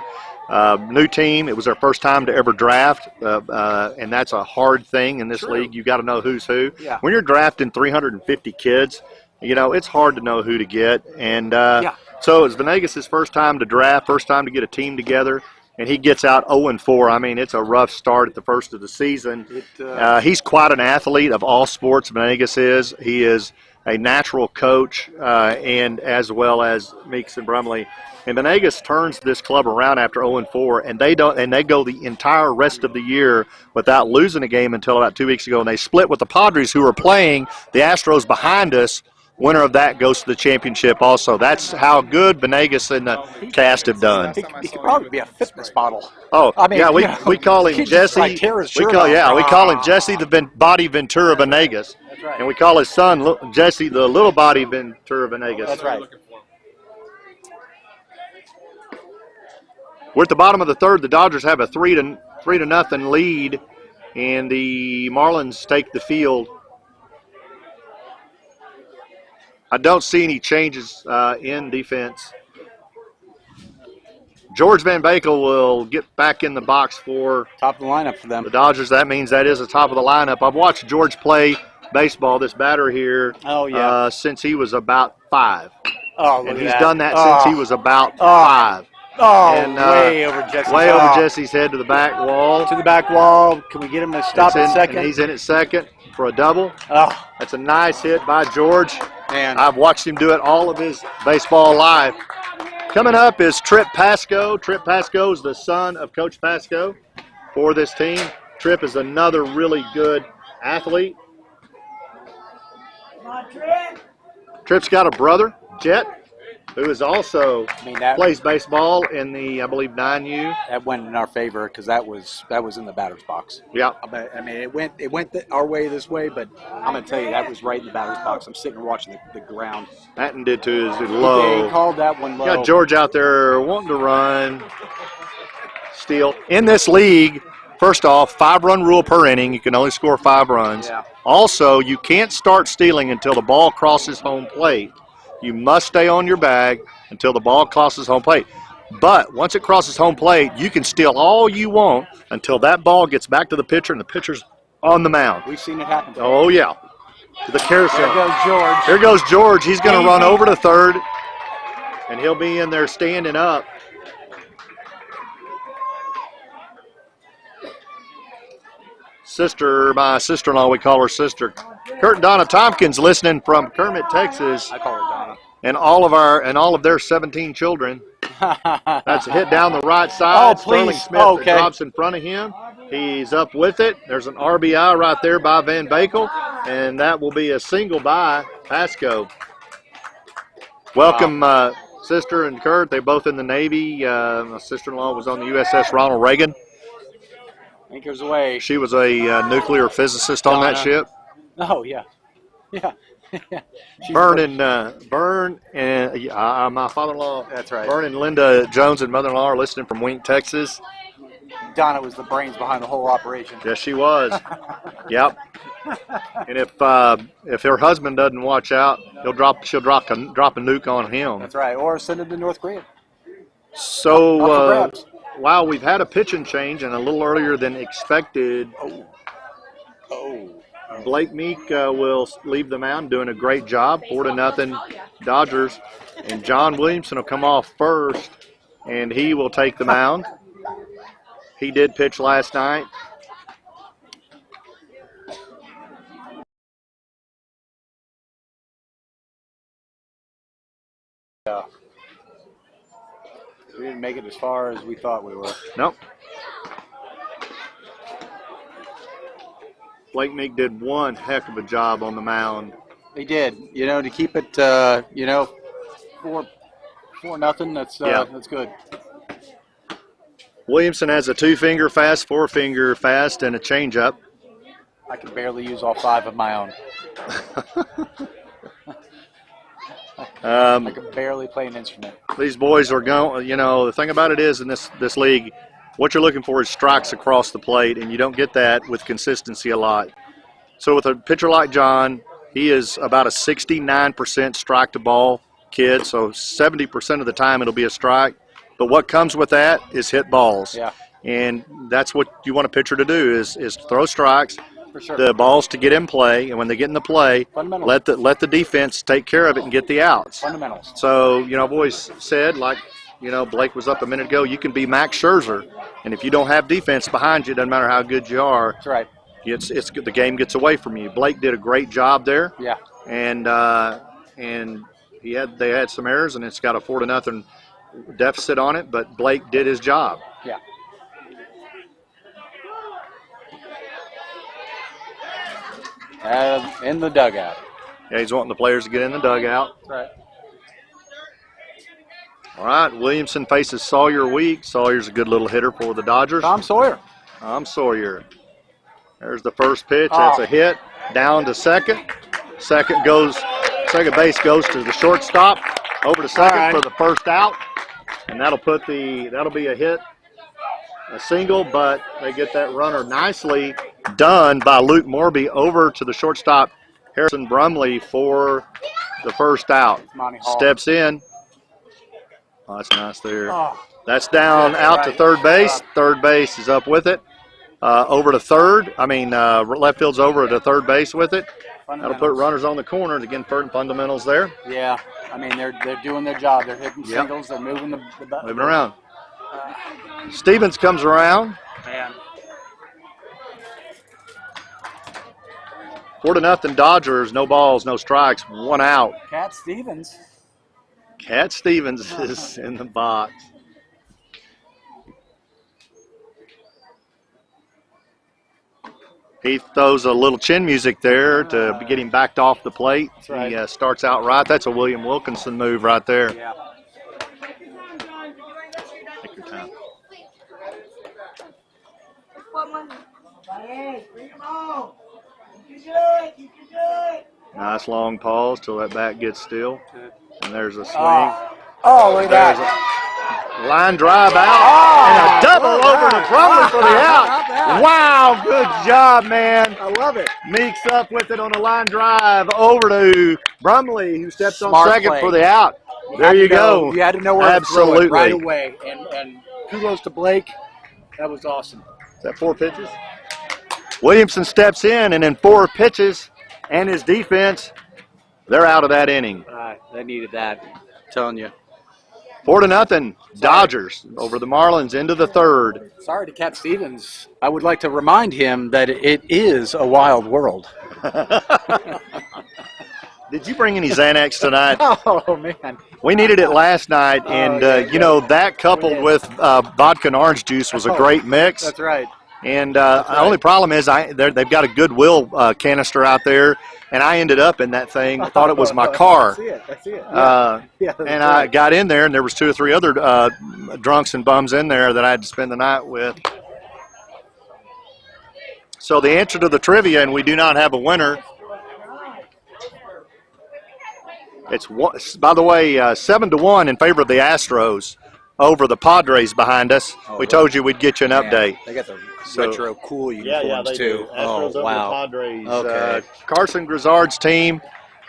New team. It was their first time to ever draft, and that's a hard thing in this league. You got to know who's who. Yeah. When you're drafting 350 kids, it's hard to know who to get. And so it's Venegas' first time to draft, first time to get a team together. And he gets out 0-4. I mean, it's a rough start at the first of the season. He's quite an athlete of all sports, Venegas is. He is a natural coach, and as well as Meeks and Brumley. And Venegas turns this club around after 0-4, and they go the entire rest of the year without losing a game until about 2 weeks ago. And they split with the Padres, who are playing the Astros behind us. Winner of that goes to the championship also. That's how good Venegas and the cast have done. He could probably be a fitness model. Oh, I mean, yeah, we call him he's just Jesse. like tear his We shirt call off. him Jesse the Body Ventura Venegas. That's right. And we call his son Jesse the Little Body Ventura Venegas. That's right. We're at the bottom of the third. The Dodgers have a 3-0 lead, and the Marlins take the field. I don't see any changes in defense. George Van Bakel will get back in the box for Top of the lineup for them. the Dodgers. That means that is the top of the lineup. I've watched George play baseball, this batter here, Oh, yeah. since he was about 5. Oh, look And at he's that. done that Oh. since he was about 5. Oh, And, way over Jesse's way over oh. Jesse's head to the back wall. To the back wall. Can we get him to stop It's at in, second? and he's in at second for a double. Oh, That's a nice hit by George. man. I've watched him do it all of his baseball life. Coming up is Trip Pasco. Trip Pasco is the son of Coach Pasco for this team. Trip is another really good athlete. Come on, Trip. Trip's got a brother, Jet, who is also I mean, that plays baseball in the, I believe, 9U. that went in our favor because that was in the batter's box. Yeah. I mean, it went our way this way, but I'm gonna tell you that was right in the batter's box. I'm sitting watching the ground. Patton did too. Is They low. called that one low. Got George out there wanting to run. Steal. In this league, first off, 5-run rule per inning. You can only score 5 runs. Yeah. Also, you can't start stealing until the ball crosses home plate. You must stay on your bag until the ball crosses home plate. But once it crosses home plate, you can steal all you want until that ball gets back to the pitcher and the pitcher's on the mound. We've seen it happen. Oh, yeah. To the carousel. There goes George. Here goes George. He's going to run Easy. over to third, and he'll be in there standing up. My sister-in-law, we call her sister. Kurt and Donna Tompkins listening from Kermit, Texas, I call her Donna. and all of their 17 children. That's a hit down the right side. Oh, Sterling please. Smith Okay. drops in front of him. He's up with it. There's an RBI right there by Van Bakel, and that will be a single by Pasco. Welcome, sister and Kurt. They're both in the Navy. My sister-in-law was on the USS Ronald Reagan. Anchors away. She was a nuclear physicist on that Donna. ship. Oh, yeah. Yeah. She's Bern and my father-in-law. That's right. Bern and Linda Jones and mother-in-law are listening from Wink, Texas. Donna was the brains behind the whole operation. Yes, she was. Yep. And if her husband doesn't watch out, she'll drop a nuke on him. That's right. Or send him to North Korea. So Up for grabs. while we've had a pitching change and a little earlier than expected, Oh. Blake Meek will leave the mound, doing a great job. 4-0 Dodgers, and John Williamson will come off first, and he will take the mound. He did pitch last night. Yeah. We didn't make it as far as we thought we were. Nope. Blake Meek did one heck of a job on the mound. He did. You know, to keep it, 4-0. That's Yeah. that's good. Williamson has a 2-finger fast, 4-finger fast, and a changeup. I can barely use all 5 of my own. I can barely play an instrument. These boys are going, the thing about it is in this league, what you're looking for is strikes across the plate, and you don't get that with consistency a lot. So with a pitcher like John, he is about a 69% strike to ball kid, so 70% of the time it'll be a strike. But what comes with that is hit balls. Yeah. And that's what you want a pitcher to do is throw strikes, For sure. the balls to get in play, and when they get in the play, Fundamentals. let the defense take care of it and get the outs. Fundamentals. So, I've always said, Blake was up a minute ago, you can be Max Scherzer, and if you don't have defense behind you, it doesn't matter how good you are, That's right. it's the game gets away from you. Blake did a great job there, Yeah. and they had some errors, and it's got a 4-0 deficit on it, but Blake did his job. Yeah. In the dugout. Yeah, he's wanting the players to get in the dugout. That's right. All right, Williamson faces Sawyer Week. Sawyer's a good little hitter for the Dodgers. Tom Sawyer. Sawyer. There's the first pitch. That's a hit. Down to second. Second base goes to the shortstop. Over to second for the first out. And that'll be a hit, a single, but they get that runner nicely done by Luke Morby over to the shortstop, Harrison Brumley, for the first out. Monty Hall. Steps in. Oh, that's nice there. Oh. That's down out to third base. Third base is up with it. Over to third. Left field's over to third base with it. That'll put runners on the corners. Again, third fundamentals there. Yeah. They're doing their job. They're hitting singles. They're moving the Moving around. Stevens comes around. Man. 4-0 Dodgers. No balls, no strikes, 1 out. Cat Stevens. Cat Stevens is in the box. He throws a little chin music there to get him backed off the plate. That's right. He starts out right. That's a William Wilkinson move right there. Yeah. Take your time. Hey, bring him on. You can do it. You can do it. Nice long pause till that bat gets still. And there's a swing. Oh, look at There's that. a line drive out. And a double over to Brumley for the out. Wow, good job, man. I love it. Meeks up with it on a line drive over to Brumley, who steps on Smart second play. for the out. There you go. You had to know where to throw Absolutely. it right away. And kudos to Blake. That was awesome. Is that 4 pitches? Williamson steps in, and in 4 pitches and his defense, they're out of that inning. They needed that. I'm telling you. 4-0 Dodgers over the Marlins into the 3rd. Sorry to Cat Stevens. I would like to remind him that it is a wild world. Did you bring any Xanax tonight? Oh, man. We needed it last night, and you know, that coupled with vodka and orange juice was a great mix. That's right. And the only problem is they've got a Goodwill canister out there, and I ended up in that thing. Thought it was my car. I see it. I see it. Yeah, and I got in there, and there was 2 or 3 other drunks and bums in there that I had to spend the night with. So the answer to the trivia, and we do not have a winner. It's, by the way, 7-1 in favor of the Astros over the Padres behind us. We told you we'd get you an update. They got the retro cool uniforms, too. Astros over the Padres. Okay. Carson Grizzard's team,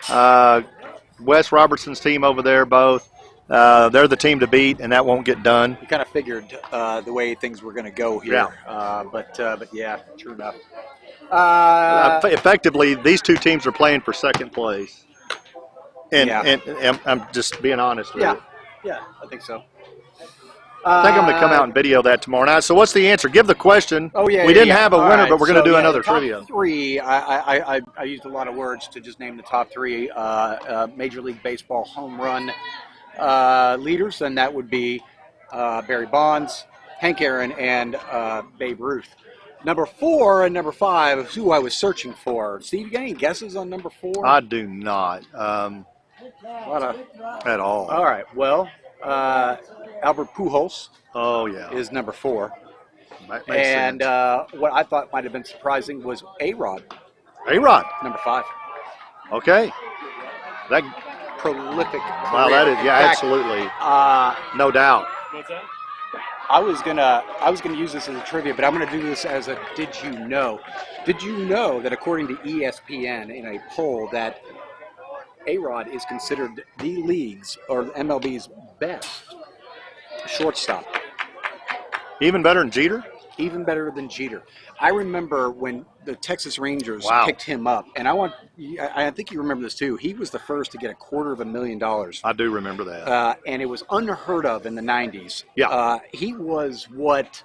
Wes Robertson's team over there, both. They're the team to beat, and that won't get done. You kind of figured the way things were going to go here. Yeah. But yeah, true enough. Effectively, these 2 teams are playing for second place. And, Yeah. and I'm just being honest with you. Yeah, I think so. I think I'm going to come out and video that tomorrow night. So what's the answer? Give the question. Oh, yeah. We didn't yeah. have a All winner, right, but we're going to do so, another the top trivia. 3, I used a lot of words to just name the top 3 Major League Baseball home run leaders, and that would be Barry Bonds, Hank Aaron, and Babe Ruth. Number 4 and number 5 is who I was searching for. Steve, you got any guesses on number 4? I do not at all. All right. Well, Albert Pujols Oh, yeah. is number 4. That makes And sense. what I thought might have been surprising was A-Rod, A-Rod. number 5. Okay. That, Prolific. wow, that is, career. yeah, In fact, absolutely. Uh, No doubt. I was gonna use this as a trivia, but I'm gonna do this as a did you know? Did you know that according to ESPN in a poll that A-Rod is considered the league's or MLB's best shortstop, Even better than Jeter? even better than Jeter? I remember when the Texas Rangers Wow. picked him up, and I think you remember this too. He was the first to get $250,000. I do remember that. And it was unheard of in the 90s. Yeah. He was what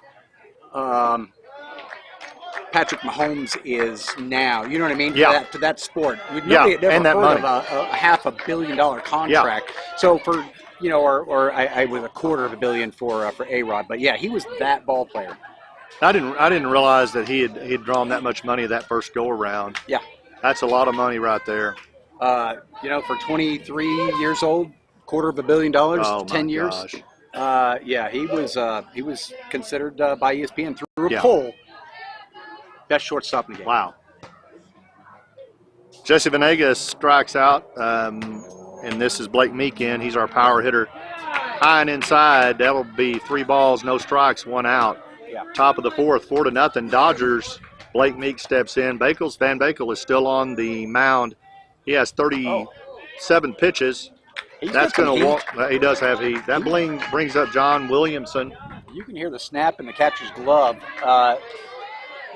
Patrick Mahomes is now. You know what I mean? Yeah. To that sport. Nobody Yeah, had never and that heard money. of a $500 million contract. So for, or I was $250 million for A-Rod. But yeah, he was that ball player. I didn't realize that he'd drawn that much money that first go around. Yeah. That's a lot of money right there. For 23 years old, $250 million, Oh, 10 my years. gosh. Yeah, he was considered by ESPN through a Yeah. poll best shortstop in the game. Wow. Jesse Venegas strikes out, and this is Blake Meek in. He's our power hitter. High and inside. That'll be 3 balls, no strikes, 1 out. Yeah. Top of the 4th, 4-0 Dodgers. Blake Meek steps in. Van Bakel is still on the mound. He has 37 pitches. He's That's got some going to heat. walk. He does have heat. That brings up John Williamson. You can hear the snap in the catcher's glove.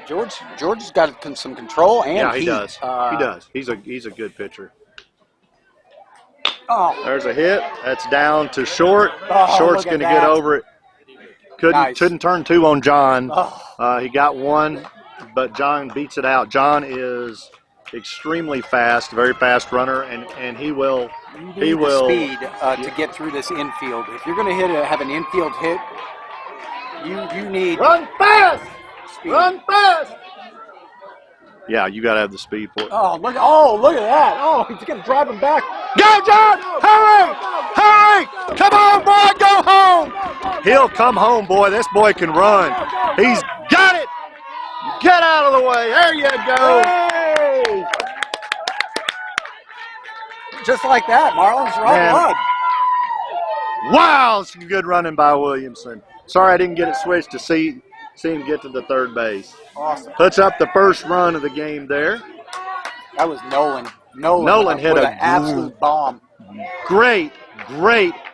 George has got some control and Yeah, he heat. does. He does. He's a good pitcher. Oh, There's a hit. That's down to short. Oh, Short's look at going to get that. over it. Nice. couldn't turn two on John. Oh, He got one, but John beats it out. John is extremely fast, very fast runner, and he will you need he the will speed to get through this infield. If you're going to have an infield hit, you need run fast. speed. Run fast. Yeah, you got to have the speed for it. Oh, look at that. Oh, he's going to drive him back. Go, John! Hurry! Hurry! Come on, boy, go home! He'll come home, boy. This boy can run. He's got it! Get out of the way. There you go. Hey! Just like that, Marlins are Man. on blood. Wow, some good running by Williamson. Sorry I didn't get it switched to see him get to the third base. Awesome. Puts up the first run of the game there. That was Nolan. Nolan hit with a an absolute bomb. Great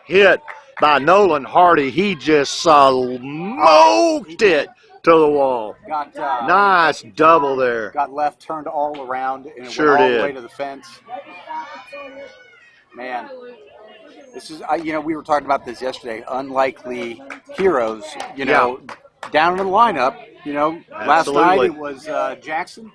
hit by Nolan Hardy. He just smoked it to the wall. Got Nice double there. got left turned all around and it Sure went all did. the way to the fence. Man, this is we were talking about this yesterday. Unlikely heroes, down in the lineup. Last night Absolutely. it was Jackson.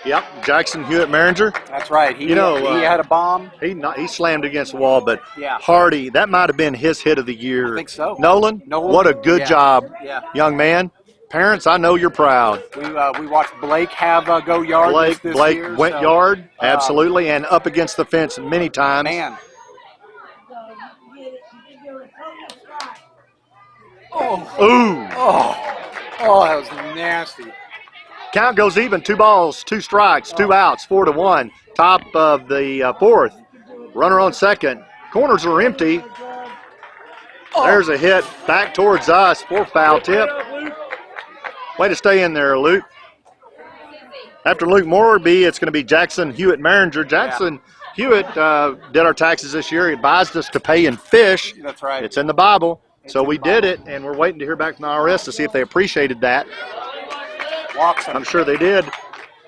Yep, Jackson Hewitt Maringer. That's right. He had a bomb. He slammed against the wall, but Yeah. Hardy, that might have been his hit of the year. I think so. Nolan, what a good Yeah. job, Yeah. young man. Parents, I know you're proud. We watched Blake have go yard Blake this Blake year, went so, yard, absolutely, and up against the fence many times. Man. Ooh. Oh, that was nasty. Count goes even. 2 balls, 2 strikes, 2 outs, 4-1. Top of the fourth. Runner on second. Corners are empty. There's a hit back towards us for foul tip. Way to stay in there, Luke. After Luke Morby, it's going to be Jackson Hewitt Maringer. Jackson Hewitt did our taxes this year. He advised us to pay in fish. That's right. It's in the Bible. So we did it, and we're waiting to hear back from the IRS to see if they appreciated that. Walks him. I'm sure they did.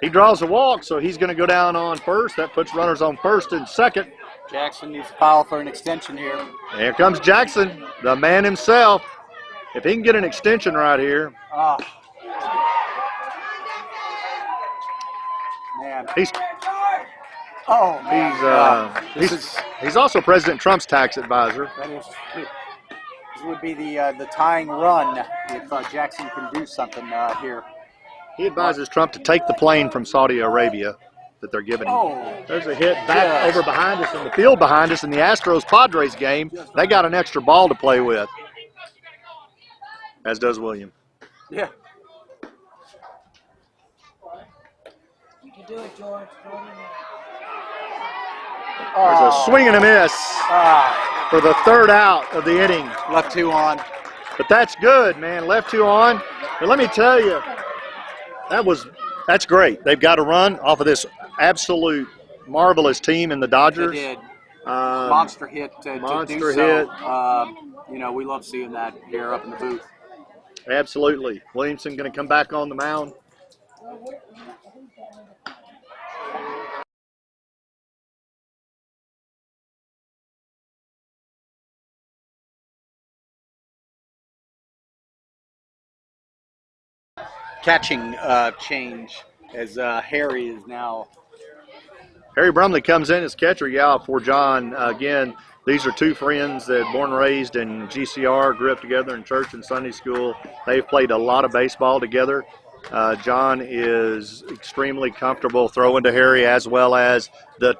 He draws a walk, so he's going to go down on first. That puts runners on first and second. Jackson needs to file for an extension here. Here comes Jackson, the man himself. If he can get an extension right here, Oh. Man. he's Oh, man. he's also President Trump's tax advisor. That is true. This would be the tying run if Jackson can do something here. He advises Trump to take the plane from Saudi Arabia that they're giving him. Oh. There's a hit back over behind us in the field behind us in the Astros-Padres game. They got an extra ball to play with, as does William. Yeah. You can do it, George. There's a swing and a miss for the third out of the inning. Left 2 on. But that's good, man. Left 2 on. But let me tell you, that's great. They've got a run off of this absolute marvelous team in the Dodgers. They did. Monster hit to monster do hit. so. We love seeing that here up in the booth. Absolutely. Williamson going to come back on the mound. Catching change as Harry is now. Harry Brumley comes in as catcher, for John. Again, these are 2 friends that born and raised in GCR, grew up together in church and Sunday school. They've played a lot of baseball together. John is extremely comfortable throwing to Harry, as well as the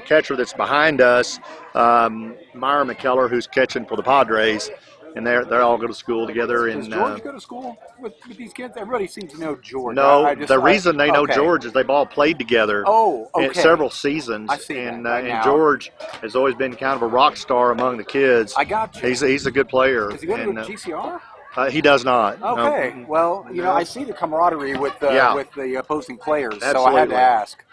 catcher that's behind us, Myra McKellar, who's catching for the Padres. And they all go to school together. Does George go to school with these kids? Everybody seems to know George. No, the reason they know George is they've all played together in okay. several seasons. I see and that right now. George has always been kind of a rock star among the kids. I got you. He's a good player. Does he go to GCR? He does not. Okay. No. Well, I see the camaraderie with the opposing players, Absolutely. so I had to ask.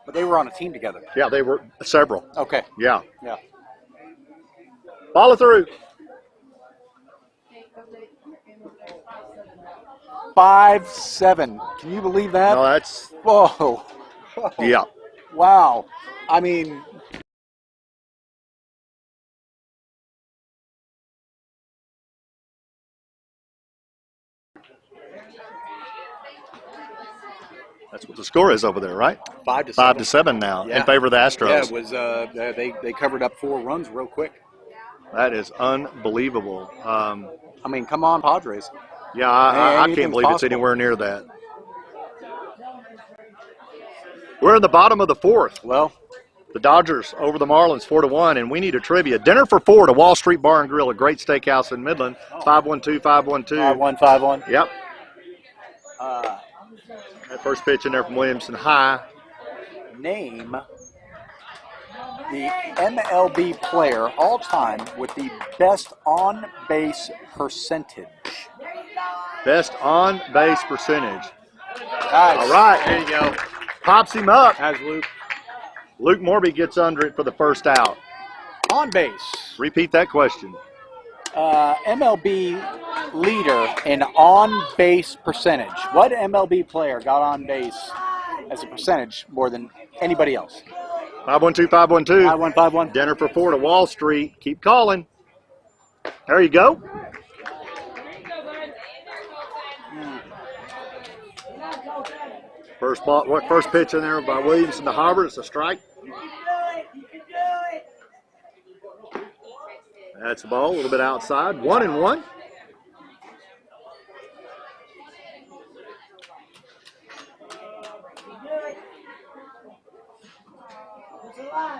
But they were on a team together. Yeah, they were several. Okay. Yeah. Yeah. Follow through. 5-7. Can you believe that? No, that's Whoa. yeah. Wow. I mean, That's what the score is over there, right? 5 to 5 to 7 now Yeah. in favor of the Astros. Yeah, it was. They covered up 4 runs real quick. That is unbelievable. I mean, come on, Padres. Yeah, I Anything's can't believe it's possible. anywhere near that. We're in the bottom of the 4th. Well, The Dodgers over the Marlins 4-1, and we need a trivia. Dinner for 4 to Wall Street Bar and Grill, a great steakhouse in Midland. 512-512. 5-1. Yep. Uh, That first pitch in there from Williamson high. name the MLB player all time with the best on base percentage. Best on base percentage. Nice. All right. There you go. Pops him up. As Luke. Luke Morby gets under it for the first out. On base. Repeat that question. MLB leader in on base percentage. What MLB player got on base as a percentage more than anybody else? 512-512. 5-1. Dinner for 4 to Wall Street. Keep calling. There you go. First pitch in there by Williamson to Harbert. It's a strike. You can do it. You can do it. That's the ball, a little bit outside. 1-1.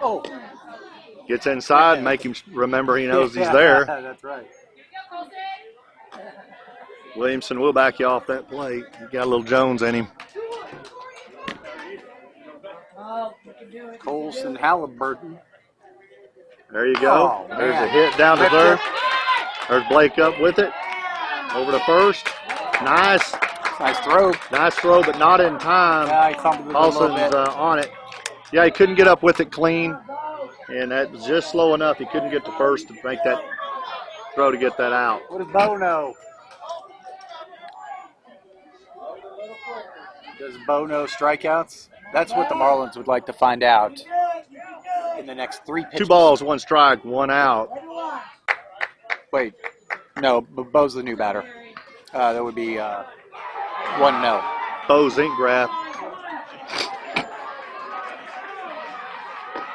Oh. Gets inside, make him remember he knows he's there. That's right. Williamson will back you off that plate. He got a little Jones in him. Colson Halliburton. There you go. Oh, There's a man. hit down to third. There's Blake up with it. Over to first. Nice. Nice throw. Nice throw, but not in time. Yeah, he fumbled it a little Paulson's bit. on it. Yeah, he couldn't get up with it clean. And that was just slow enough. He couldn't get to first to make that throw to get that out. What does Bo know? Does Bo know strikeouts? That's what the Marlins would like to find out in the next 3 pitches. 2 balls, 1 strike, 1 out. Wait, no, Bo's the new batter. That would be 1-0. Bo Zinkgraf.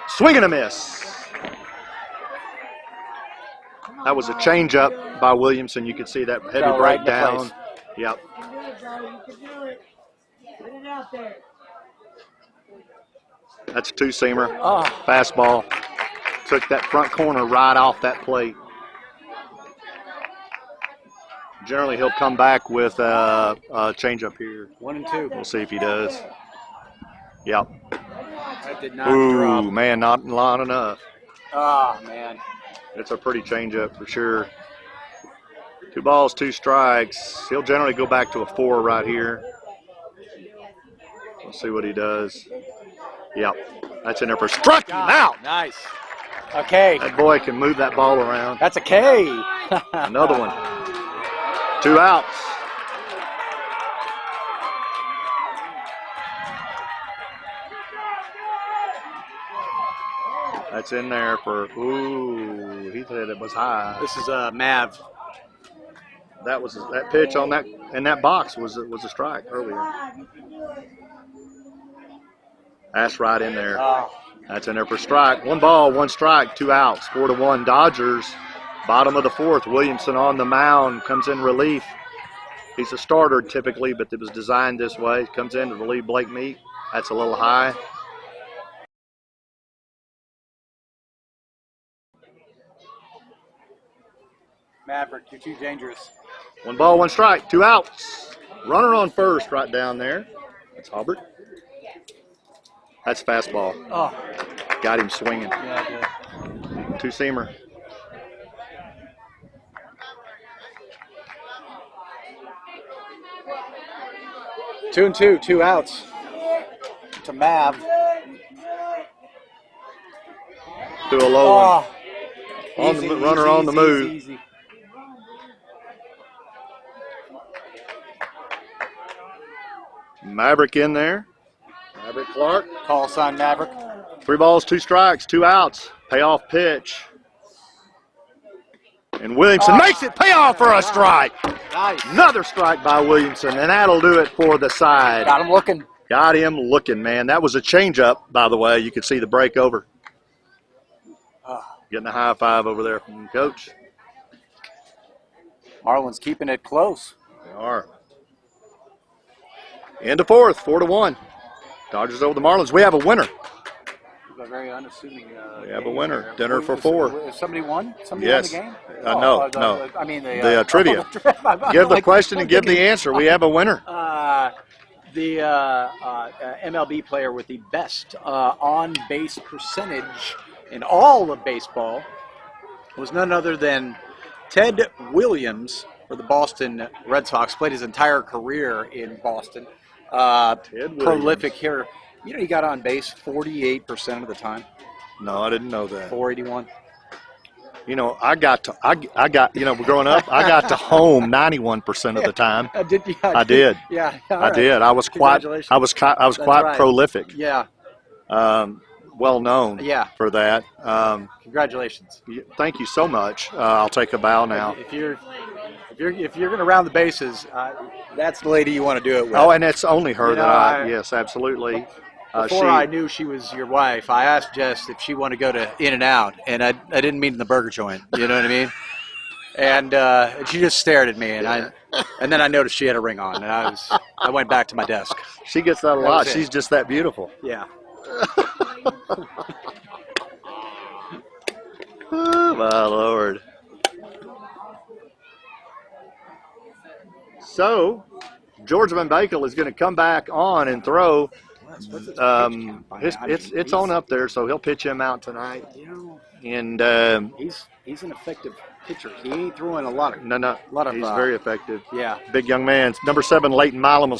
Swing and a miss. That was a changeup by Williamson. You could see that heavy Fell right into breakdown. place. Yep. You can do it, Bo. You can do it. Get it out there. That's a 2-seamer. Oh, Fastball. Took that front corner right off that plate. Generally, he'll come back with a changeup here. 1-2. We'll see if he does. Yep. That did not Ooh, drop. man, not enough. Oh, man. It's a pretty changeup for sure. 2 balls, 2 strikes. He'll generally go back to a 4 right here. We'll see what he does. Yep. That's in there for struck him out. Nice. Okay. That boy can move that ball around. That's a K. Another one. 2 outs. That's in there for, ooh, he said it was high. This is Mav. That pitch on that in that box was a strike earlier. That's right in there. Oh, That's in there for strike. 1 ball, 1 strike, 2 outs. 4-1 Dodgers. Bottom of the 4th. Williamson on the mound, comes in relief. He's a starter typically, but it was designed this way. Comes in to relieve Blake Meek. That's a little high. Maverick, you're too dangerous. 1 ball, 1 strike, 2 outs. Runner on first right down there. That's Hubbard. That's fastball. Oh, Got him swinging. yeah, 2-seamer. good. 2-2, 2 outs. To Mav. To a low one. Oh, On the runner on the move. Easy. Maverick in there. Maverick Clark. Call sign Maverick. 3 balls, 2 strikes, 2 outs. Payoff pitch. And Williamson makes it pay off for a strike. Nice. Another strike by Williamson, and that'll do it for the side. Got him looking. Got him looking, man. That was a changeup, by the way. You could see the break over. Getting a high five over there from Coach. Marlins keeping it close. They are. Into fourth, 4-1. Dodgers over the Marlins. We have a winner. A very unassuming. We have a winner. Dinner for four. Somebody won? Somebody Yes. won the game? No. I mean The trivia. Give the question and give the answer. We have a winner. The MLB player with the best on-base percentage in all of baseball was none other than Ted Williams for the Boston Red Sox. Played his entire career in Boston. Prolific hitter. You know, he got on base 48% of the time. No, I didn't know that. 481. You know, I got growing up, I got to home 91% of the time. Did you? I did. Yeah. I did. I was quite right. prolific. Yeah. Well known. Yeah. For that. Congratulations. Thank you so much. I'll take a bow now. If you're going to round the bases, that's the lady you want to do it with. Oh, and it's only her yes, absolutely. Before I knew she was your wife, I asked Jess if she wanted to go to In-N-Out, and I didn't mean the burger joint. You know what I mean? And she just stared at me, and then I noticed she had a ring on, and I went back to my desk. She gets that a lot. She's just that beautiful. Yeah. Oh, my Lord. So, George Van Bakel is going to come back on and throw. It's on up there, so he'll pitch him out tonight. And he's an effective pitcher. He ain't throwing a lot of. He's very effective. Yeah. Big young man. Number 7, Leighton Milam will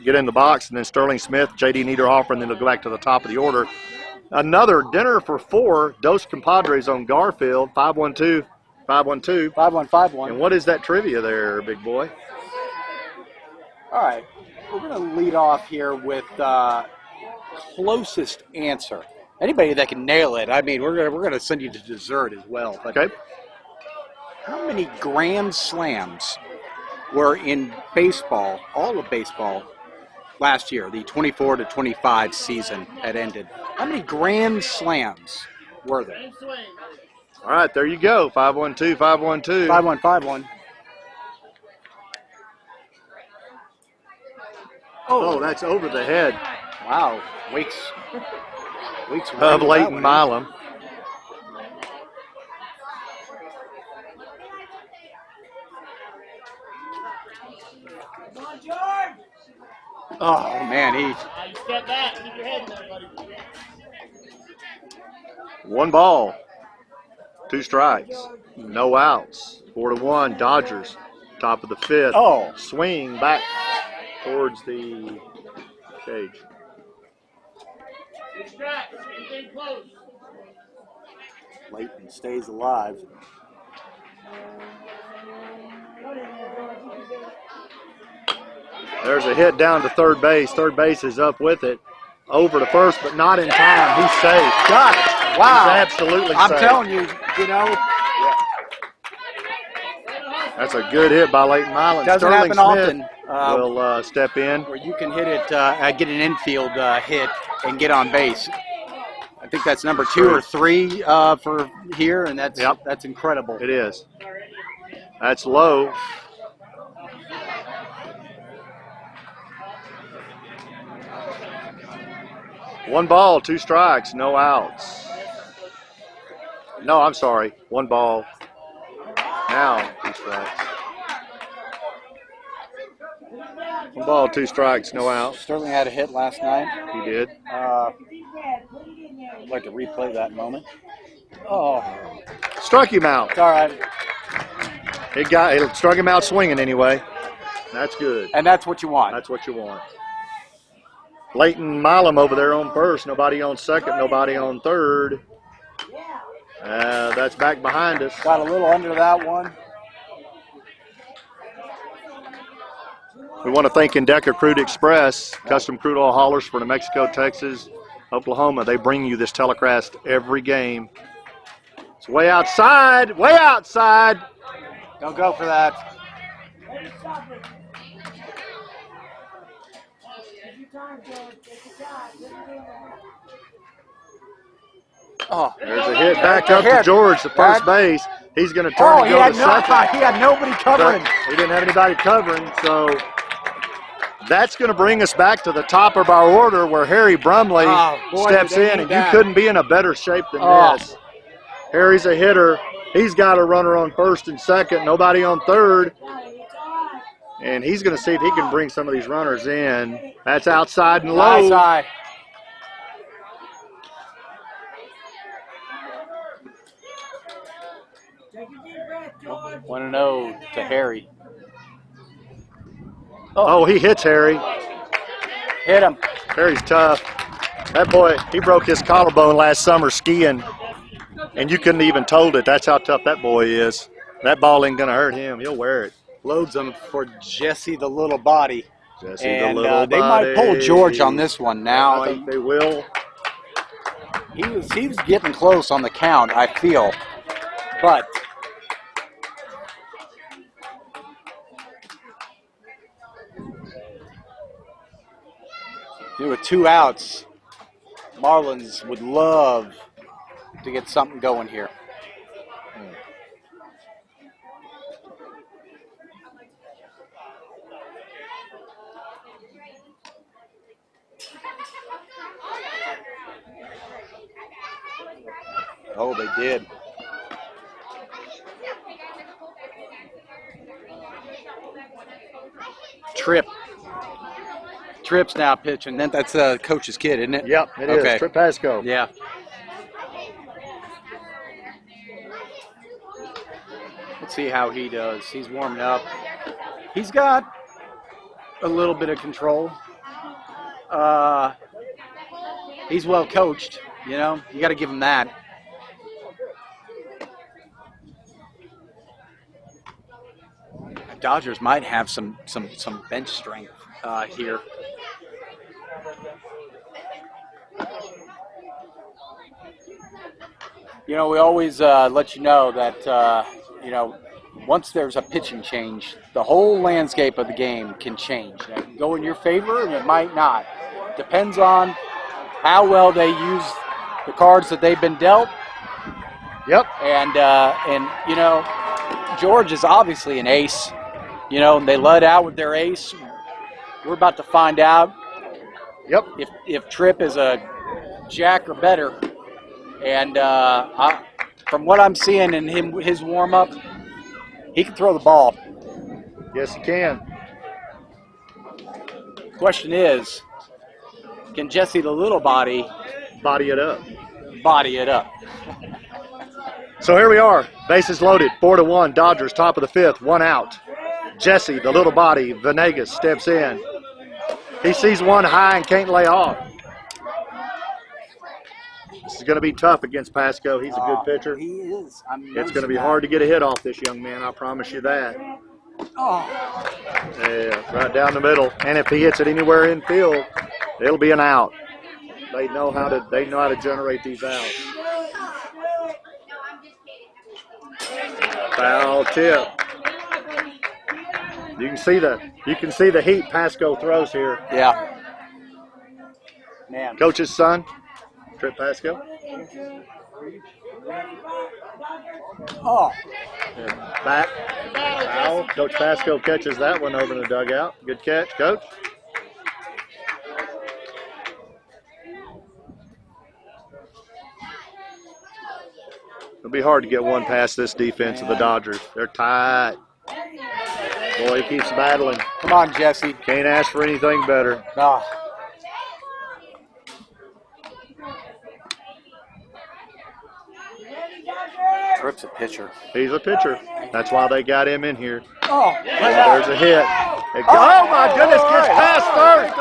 get in the box, and then Sterling Smith, J.D. Niederhofer, and then he'll go back to the top of the order. Another dinner for 4. Dos Compadres on Garfield. 5-1-2. 5-1-2. 5-1-5-1. And what is that trivia there, big boy? All right. We're going to lead off here with closest answer. Anybody that can nail it. I mean, we're gonna send you to dessert as well. But okay. How many grand slams were in baseball, all of baseball, last year? The 24-25 season had ended. How many grand slams were there? All right, there you go. 5-1-2, 5-1-2. 5-1-5-1. Oh, that's over the head. Wow. Weeks of Leighton Milam. Oh, man, Step back. Keep your head in there, buddy. 1 ball, 2 strikes, no outs. 4-1, Dodgers, top of the 5th. Oh. Swing back towards the cage. 6 strikes. Anything close. Leighton stays alive. There's a hit down to third base. Third base is up with it. Over to first, but not in time. He's safe. Got it. Wow. He's absolutely safe. I'm telling you, That's a good hit by Leighton Milam. Doesn't Sterling happen Smith often. will step in. Where you can hit it, get an infield hit and get on base. I think that's number 2 or 3 for here, and that's incredible. It is. That's low. One ball, 2 strikes, no outs. No, I'm sorry. 1 ball. Now 2 strikes. 1 ball, 2 strikes, no outs. Sterling had a hit last night. He did. I'd like to replay that moment. Oh, Struck him out. it's all right. It struck him out swinging anyway. That's good. And that's what you want. That's what you want. Leighton Milam over there on first. Nobody on second. Nobody on third. That's back behind us. Got a little under that one. We want to thank Endeca Crude Express, custom crude oil haulers for New Mexico, Texas, Oklahoma. They bring you this telecast every game. It's way outside. Way outside. Don't go for that. Oh, There's a hit back up to George, the first base. He's going to turn and go to second. He had nobody covering. But he didn't have anybody covering, so that's going to bring us back to the top of our order where Harry Brumley steps in, and you couldn't be in a better shape than this. Harry's a hitter. He's got a runner on first and second, nobody on third. And he's going to see if he can bring some of these runners in. That's outside and low. Nice eye. Take a deep breath, George. 1-0 to Harry. Oh, he hits Harry. Hit him. Harry's tough. That boy, he broke his collarbone last summer skiing, and you couldn't even told it. That's how tough that boy is. That ball ain't going to hurt him. He'll wear it. Loads them for Jesse the little body. Jesse And the little they body. might pull George on this one now. I think they will. He was getting close on the count, I feel. But with 2 outs, Marlins would love to get something going here. Oh, they did. Tripp's now pitching. That's coach's kid, isn't it? Yep, it is. Okay. Trip Pasco. Yeah. Let's see how he does. He's warming up. He's got a little bit of control. He's well coached, you know. You got to give him that. Dodgers might have some bench strength here. You know, we always let you know that, you know, once there's a pitching change, the whole landscape of the game can change. It can go in your favor and it might not. Depends on how well they use the cards that they've been dealt. Yep. And you know, George is obviously an ace. You know, and they let out with their ace. We're about to find out. Yep. If Tripp is a jack or better. And from what I'm seeing in his warm up, he can throw the ball. Yes, he can. Question is, can Jesse the little body Body it up. body it up? So here we are. Bases loaded. 4-1. Dodgers top of the 5th. 1 out. Jesse, the little body, Venegas steps in. He sees one high and can't lay off. This is going to be tough against Pasco. He's a good pitcher. He is. It's going to be hard to get a hit off this young man, I promise you that. Oh. Yeah, right down the middle. And if he hits it anywhere in field, it'll be an out. They know how to generate these outs. Foul tip. You can see the heat Pasco throws here. Yeah. Man. Coach's son, Trip Pasco. Oh. And back. Foul. Coach Pasco catches that one over in the dugout. Good catch, Coach. It'll be hard to get one past this defense of the Dodgers. They're tight. Boy, he keeps battling. Come on, Jesse. Can't ask for anything better. Oh. Tripp's a pitcher. He's a pitcher. That's why they got him in here. Oh. There's a hit. Oh, my goodness, gets past third.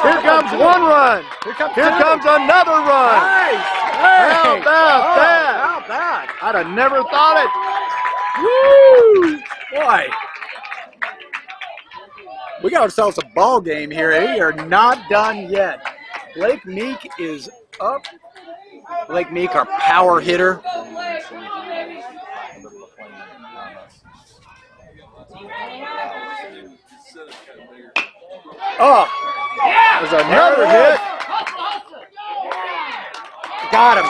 Here comes one run. Here comes another run. Nice. How about that? How about I'd have never thought it. Woo! Boy. We got ourselves a ball game here. We are not done yet. Blake Meek is up. Blake Meek, our power hitter. Oh, There's another hit. Got him.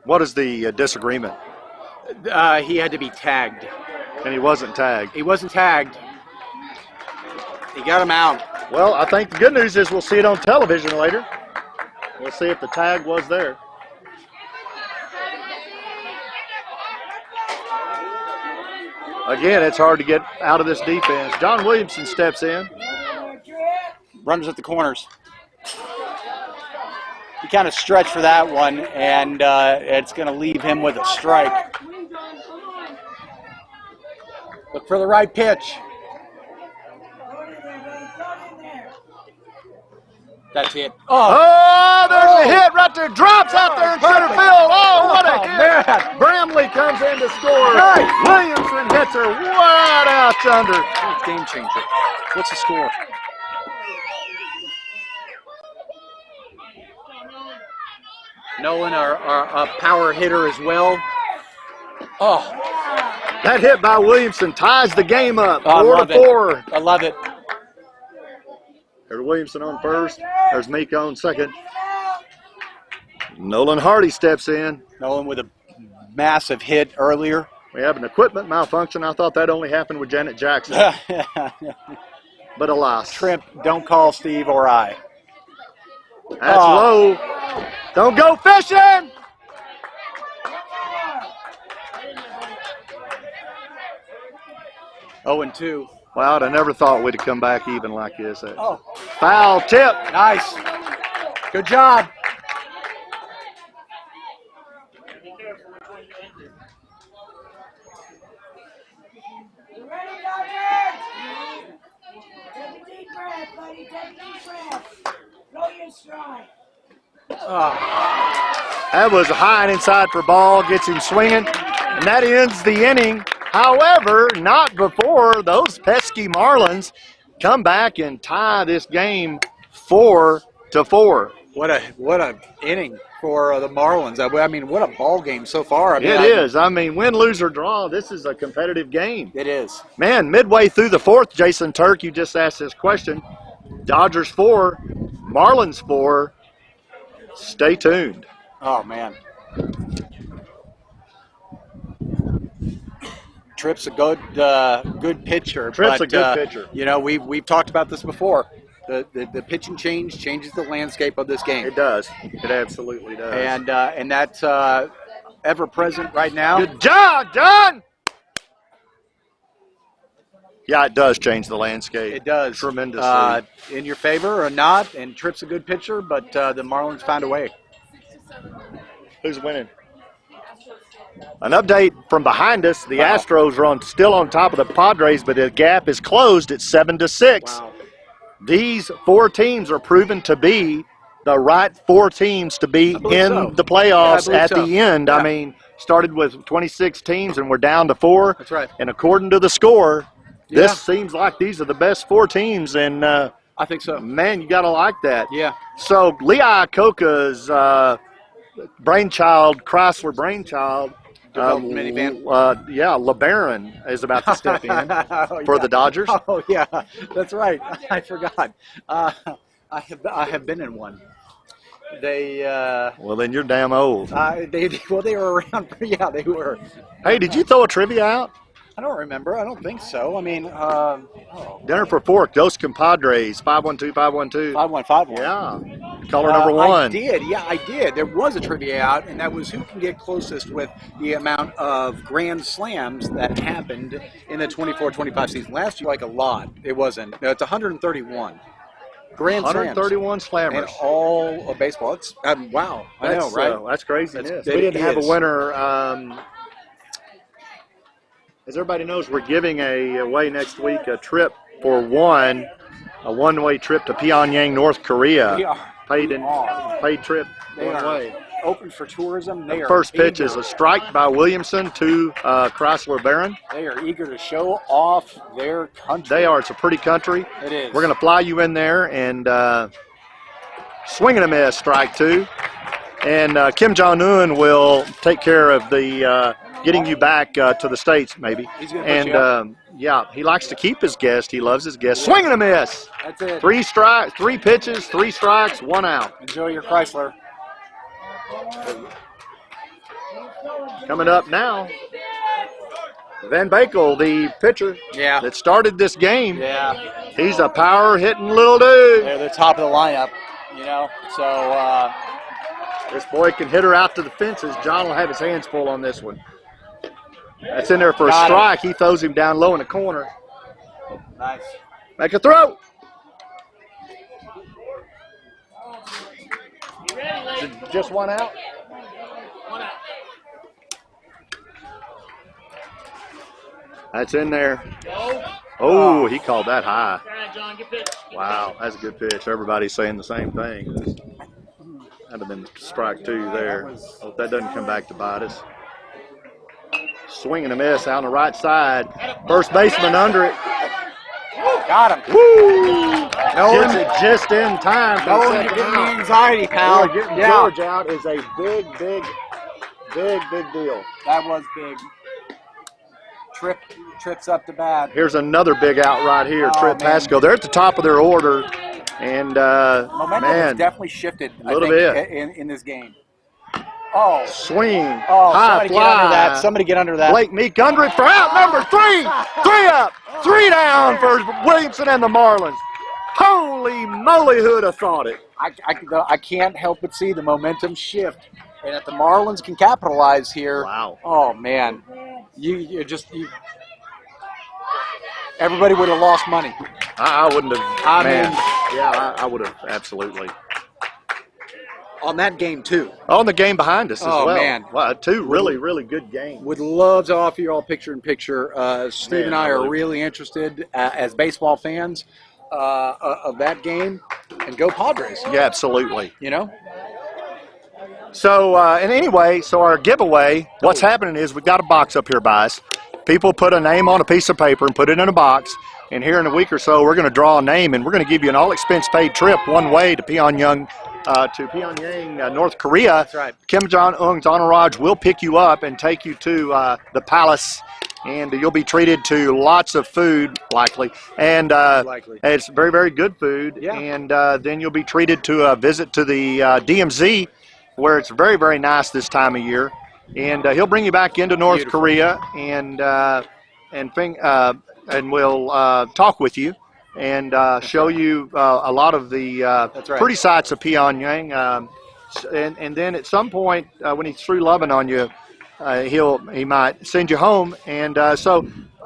What is the disagreement? He had to be tagged. And he wasn't tagged. He wasn't tagged. He got him out. Well, I think the good news is we'll see it on television later. We'll see if the tag was there. Again, it's hard to get out of this defense. John Williamson steps in. Runners at the corners. He kind of stretched for that one, and it's going to leave him with a strike. Look for the right pitch. That's it. Oh, there's a hit right there. Drops out there in center field. Oh, what a hit. man. Bramley comes in to score. Nice. Williamson hits her wide out to under. Game changer. What's the score? Nolan, a power hitter as well. Oh, That hit by Williamson ties the game up. I 4-4. I love it. There's Williamson on first. There's Mika on second. Nolan Hardy steps in. Nolan with a massive hit earlier. We have an equipment malfunction. I thought that only happened with Janet Jackson. But alas. Trimp, don't call Steve or I. That's low. Don't go fishing. Oh, and 2. Wow, I never thought we'd come back even like this. Oh, Foul tip. nice. Good job. You ready, Dodgers? Take a deep breath, buddy. Take a deep breath. Throw your strike. That was a high and inside for ball. Gets him swinging. And that ends the inning. However, not before those pesky Marlins come back and tie this game 4-4. What a inning for the Marlins. I mean, what a ball game so far. I mean, It is. I mean, win, lose, or draw, this is a competitive game. It is. Man, midway through the fourth, Jason Turk, you just asked this question. Dodgers 4, Marlins 4. Stay tuned. Oh, man. Tripp's a good pitcher. Tripp's but, a good pitcher. You know, we've talked about this before. The pitching change changes the landscape of this game. It does. It absolutely does. And that's ever present right now. Good job, John! Yeah, it does change the landscape. It does. Tremendously. In your favor or not, and Tripp's a good pitcher, but the Marlins found a way. Who's winning? An update from behind us. The Astros are still on top of the Padres, but the gap is closed at 7-6. Wow. These 4 teams are proven to be the right 4 teams to be in the playoffs at the end. Yeah. I mean, started with 26 teams and we're down to 4. That's right. And according to the score, this seems like these are the best 4 teams. And, I think so. man, you got to like that. Yeah. So Lee Iacocca's Chrysler brainchild, Developed minivan. LeBaron is about to step in for the Dodgers. Oh yeah, that's right. I forgot. I have been in one. They Well, then you're damn old. they were around. Yeah, they were. Hey, did you throw a trivia out? I don't remember. I don't think so. I mean, Dinner for Four, Dos Compadres, 512-512. 5151. Yeah, caller number 1. I did. Yeah, I did. There was a trivia out, and that was who can get closest with the amount of grand slams that happened in the 24-25 season. Last year, like a lot. It wasn't. No, it's 131. Grand slams. 131 And slammers. all of baseball. It's, wow. I know, right? That's craziness. That's- We it didn't have a is. winner. As everybody knows, we're giving away next week a trip for one, a one-way trip to Pyongyang, North Korea. We are. Paid trip They one are way. open for tourism. They The are first pitch eager. is a strike by Williamson to Chrysler Barron. They are eager to show off their country. They are. It's a pretty country. It is. We're going to fly you in there and swing and a miss, strike 2. And Kim Jong-un will take care of the getting you back to the States, maybe. He's gonna put you up. Yeah, he likes to keep his guest. He loves his guest. Swing and a miss. That's it. 3 strikes, 3 pitches, 3 strikes, 1 out. Enjoy your Chrysler. Coming up now, Van Bakel, the pitcher Yeah. that started this game. Yeah. He's a power-hitting little dude. They're the top of the lineup, you know. So, This boy can hit her out to the fences. John will have his hands full on this one. That's in there for a Got it. strike. He throws him down low in the corner. nice. Make a throw. Just 1 out? That's in there. Oh, he called that high. Wow, that's a good pitch. Everybody's saying the same thing. That'd have been strike 2 there. Hope that doesn't come back to bite us. Swing and a miss out on the right side. First baseman under it. Got him. Woo! Nolan. Gets it just in time. for the Nolan, you're second giving me out. anxiety, pal. Boy, getting Yeah. George out is a big deal. That was big. Trips up the bat. Here's another big out right here. Oh, Trip man. Pasco. They're at the top of their order. And, Momentum has man, definitely shifted, a little I think, bit. in this game. Oh, swing, oh, high somebody get under fly. that. Somebody get under that. Blake Meek under it for out number 3. 3 up, 3 down for Williamson and the Marlins. Holy moly, who'd have thought it? I can't help but see the momentum shift. And if the Marlins can capitalize here, Wow. oh, man. You everybody would have lost money. I wouldn't have. I man, mean- yeah, I would have absolutely. On that game, too. On the game behind us as Oh, well. man. Wow, 2 really good games. Would love to offer you all picture-in-picture. Steve Man, and I I are really- really interested as baseball fans of that game. And go Padres, Yeah, absolutely. you know? So, and anyway, so our giveaway, what's happening is we've got a box up here by us. People put a name on a piece of paper and put it in a box. And here in a week or so, we're going to draw a name, and we're going to give you an all-expense-paid trip one way to Pyongyang, North Korea. That's right. Kim Jong-un's entourage will pick you up and take you to the palace, and you'll be treated to lots of food, likely. And Likely. it's very good food. Yeah. And then you'll be treated to a visit to the DMZ, where it's very nice this time of year. And he'll bring you back into North Beautiful. Korea, and we'll talk with you and show you a lot of the That's right. pretty sights of Pyongyang. And then at some point, when he's through loving on you, he might send you home. And so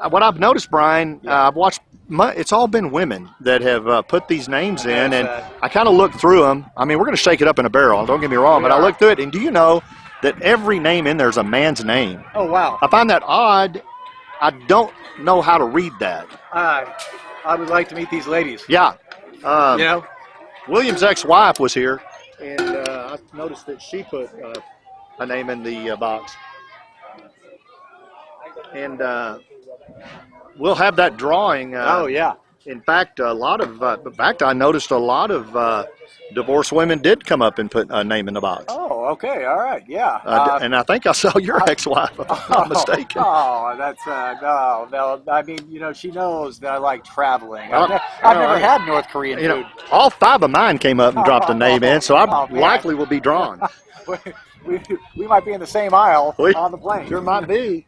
what I've noticed, Brian, I've watched. It's all been women that have put these names in, and I kind of looked through them. I mean, we're going to shake it up in a barrel. Don't get me wrong, but I looked through it, and do you know that every name in there is a man's name? Oh, wow. I find that odd. I don't know how to read that. I would like to meet these ladies. Yeah. You know? William's ex-wife was here, and I noticed that she put a name in the box. And we'll have that drawing. Oh, yeah. In fact, I noticed a lot of divorced women did come up and put a name in the box. Oh, okay. All right. Yeah. And I think I saw your ex-wife, if I'm not mistaken. Oh, that's no. I mean, you know, she knows that I like traveling. Well, I've never had North Korean You know, food. all 5 of mine came up and dropped a name in, so I Oh, man. likely will be drawn. we might be in the same aisle We on the plane. Sure might be.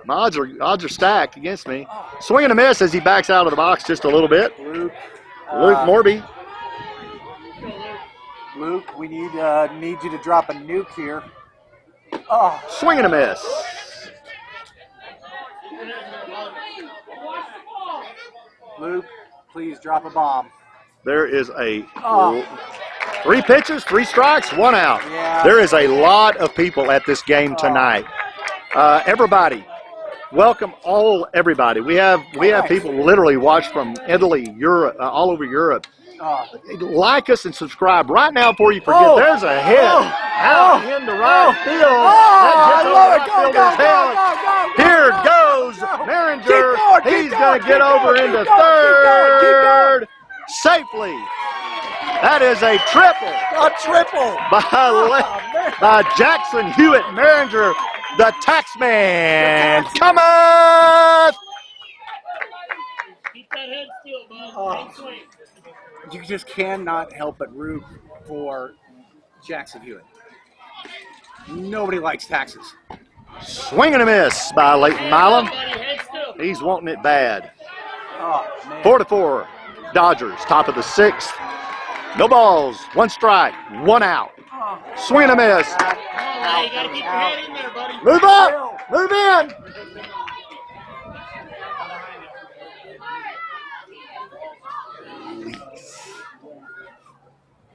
My odds are stacked against me. Swing and a miss as he backs out of the box just a little bit. Luke, Luke Morby. Luke, we need you to drop a nuke here. Oh, Swing and a miss. Luke, please drop a bomb. There is a Oh. 3 pitches, 3 strikes, 1 out. Yeah. There is a lot of people at this game tonight. Everybody, welcome everybody. We have Nice. people literally watch from Italy, Europe, all over Europe. Oh. Like us and subscribe right now before you forget. Oh. There's a hit. out into right field. I love it. That Go, gets over go, right fielder's go, head. go, go, Here go, goes go, go. Merringer. Keep He's going, going to get keep over going, into keep going, keep third safely. That is a triple A triple. by Jackson Hewitt Merringer, the taxman. Cometh. Keep that head still, bud. Oh. Ain't swing. You just cannot help but root for Jackson Hewitt. Nobody likes taxes. Swing and a miss by Leighton Milam. Buddy, head still. He's wanting it bad. Oh, man. 4-4, Dodgers, top of the sixth. No balls, one strike, one out. Swing and a miss. Come on, Ray. You gotta keep your head in there, buddy. Move up, move in.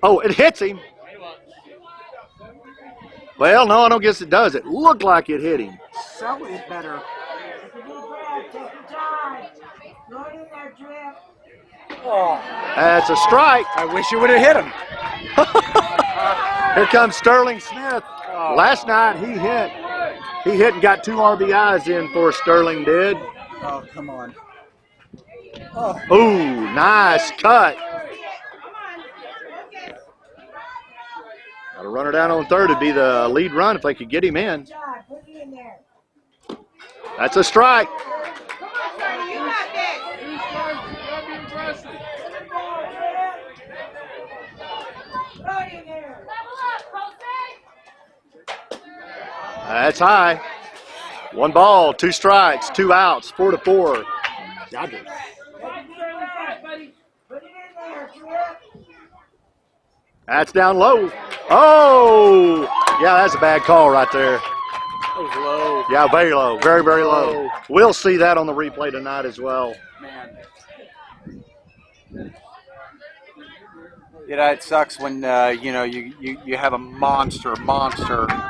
Oh, it hits him. Well, no, I don't guess it does. It looked like it hit him. So is better. Take a deep breath. Take your time. Throw it in there, Drip. Oh, That's a strike. I wish you would have hit him. Here comes Sterling Smith. Last night he hit and got 2 RBIs in for Sterling did. Oh, come on. Ooh, nice cut. Got a runner down on third would be the lead run if they could get him in. John, put it in there. That's a strike. Come on, Sonny, you got this. Throw it in there. That's high. 1 ball, 2 strikes, 2 outs, 4-4. Dodgers. Take a deep breath, buddy. Put it in there, Drip. That's down low. Oh, yeah, that's a bad call right there. That was low. Yeah, very low, very, very low. We'll see that on the replay tonight as well. Man. You know, it sucks when you have a monster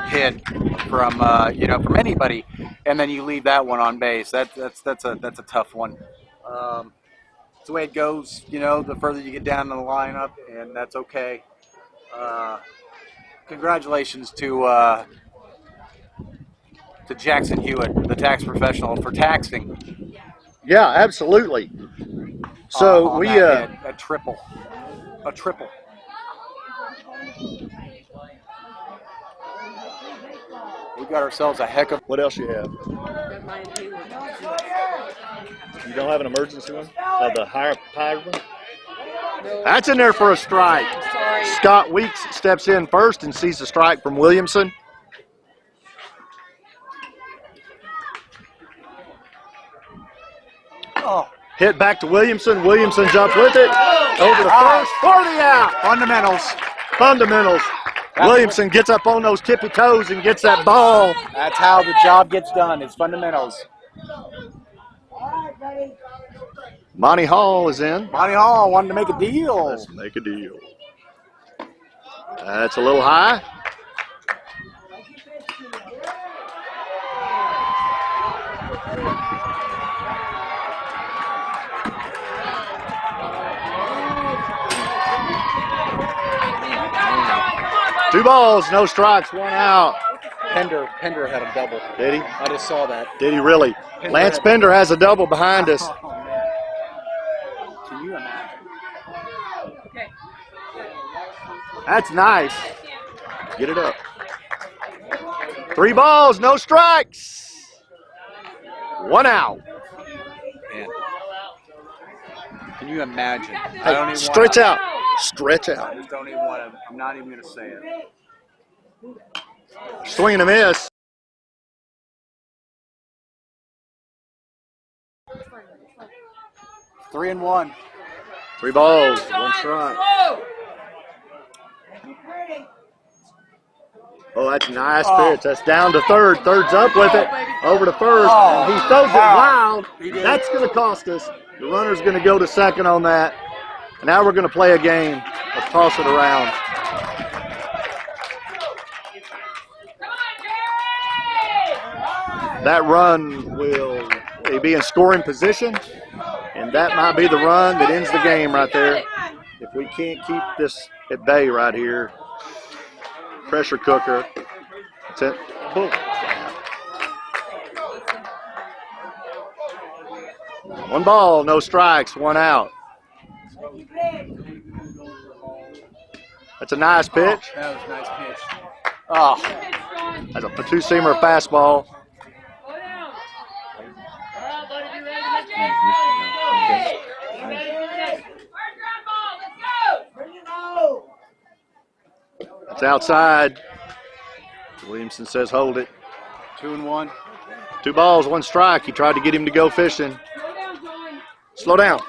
hit from from anybody, and then you leave that one on base. That's a tough one. It's the way it goes. The further you get down in the lineup, and that's okay. Congratulations to Jackson Hewitt, the tax professional, for taxing. Yeah, absolutely. So on we that hit. A triple. We got ourselves a heck of. what else you have? You don't have an emergency one? Of the higher powered one? That's in there for a strike. Sorry. Scott Weeks steps in first and sees the strike from Williamson. Oh, Hit back to Williamson. Williamson's up with it. Over the first for the out. fundamentals. Fundamentals. Williamson gets up on those tippy toes and gets that ball. That's how the job gets done. It's fundamentals. All right, buddy. Monty Hall is in. Monty Hall wanted to make a deal. Let's make a deal. That's a little high. Two balls, no strikes, one out. Pender had a double. Did he? I just saw that. Did he really? Lance Pender has a double behind us. Oh, man. Can you imagine? That's nice. Get it up. 3 balls, no strikes. 1 out. Man. Can you imagine? I don't Hey, even stretch wanna, out. Stretch I out. just don't even want to. I'm not even going to say it. Swing and a miss. Three and one. 3 balls, 1 strike. Oh, that's a nice pitch. That's down to third. Third's up with it. Over to first. And he throws it wild. He did. That's going to cost us. The runner's going to go to second on that. And now we're going to play a game. Let's toss it around. That run will be in scoring position. And that might be the run that ends the game right there. If we can't keep this at bay right here. pressure cooker. That's it. Boom. One ball, no strikes, one out. That's a nice pitch. That was a nice pitch. Oh, That's a two-seamer fastball. It's outside. Williamson says hold it. 2-1. 2 balls, 1 strike. He tried to get him to go fishing. Slow down.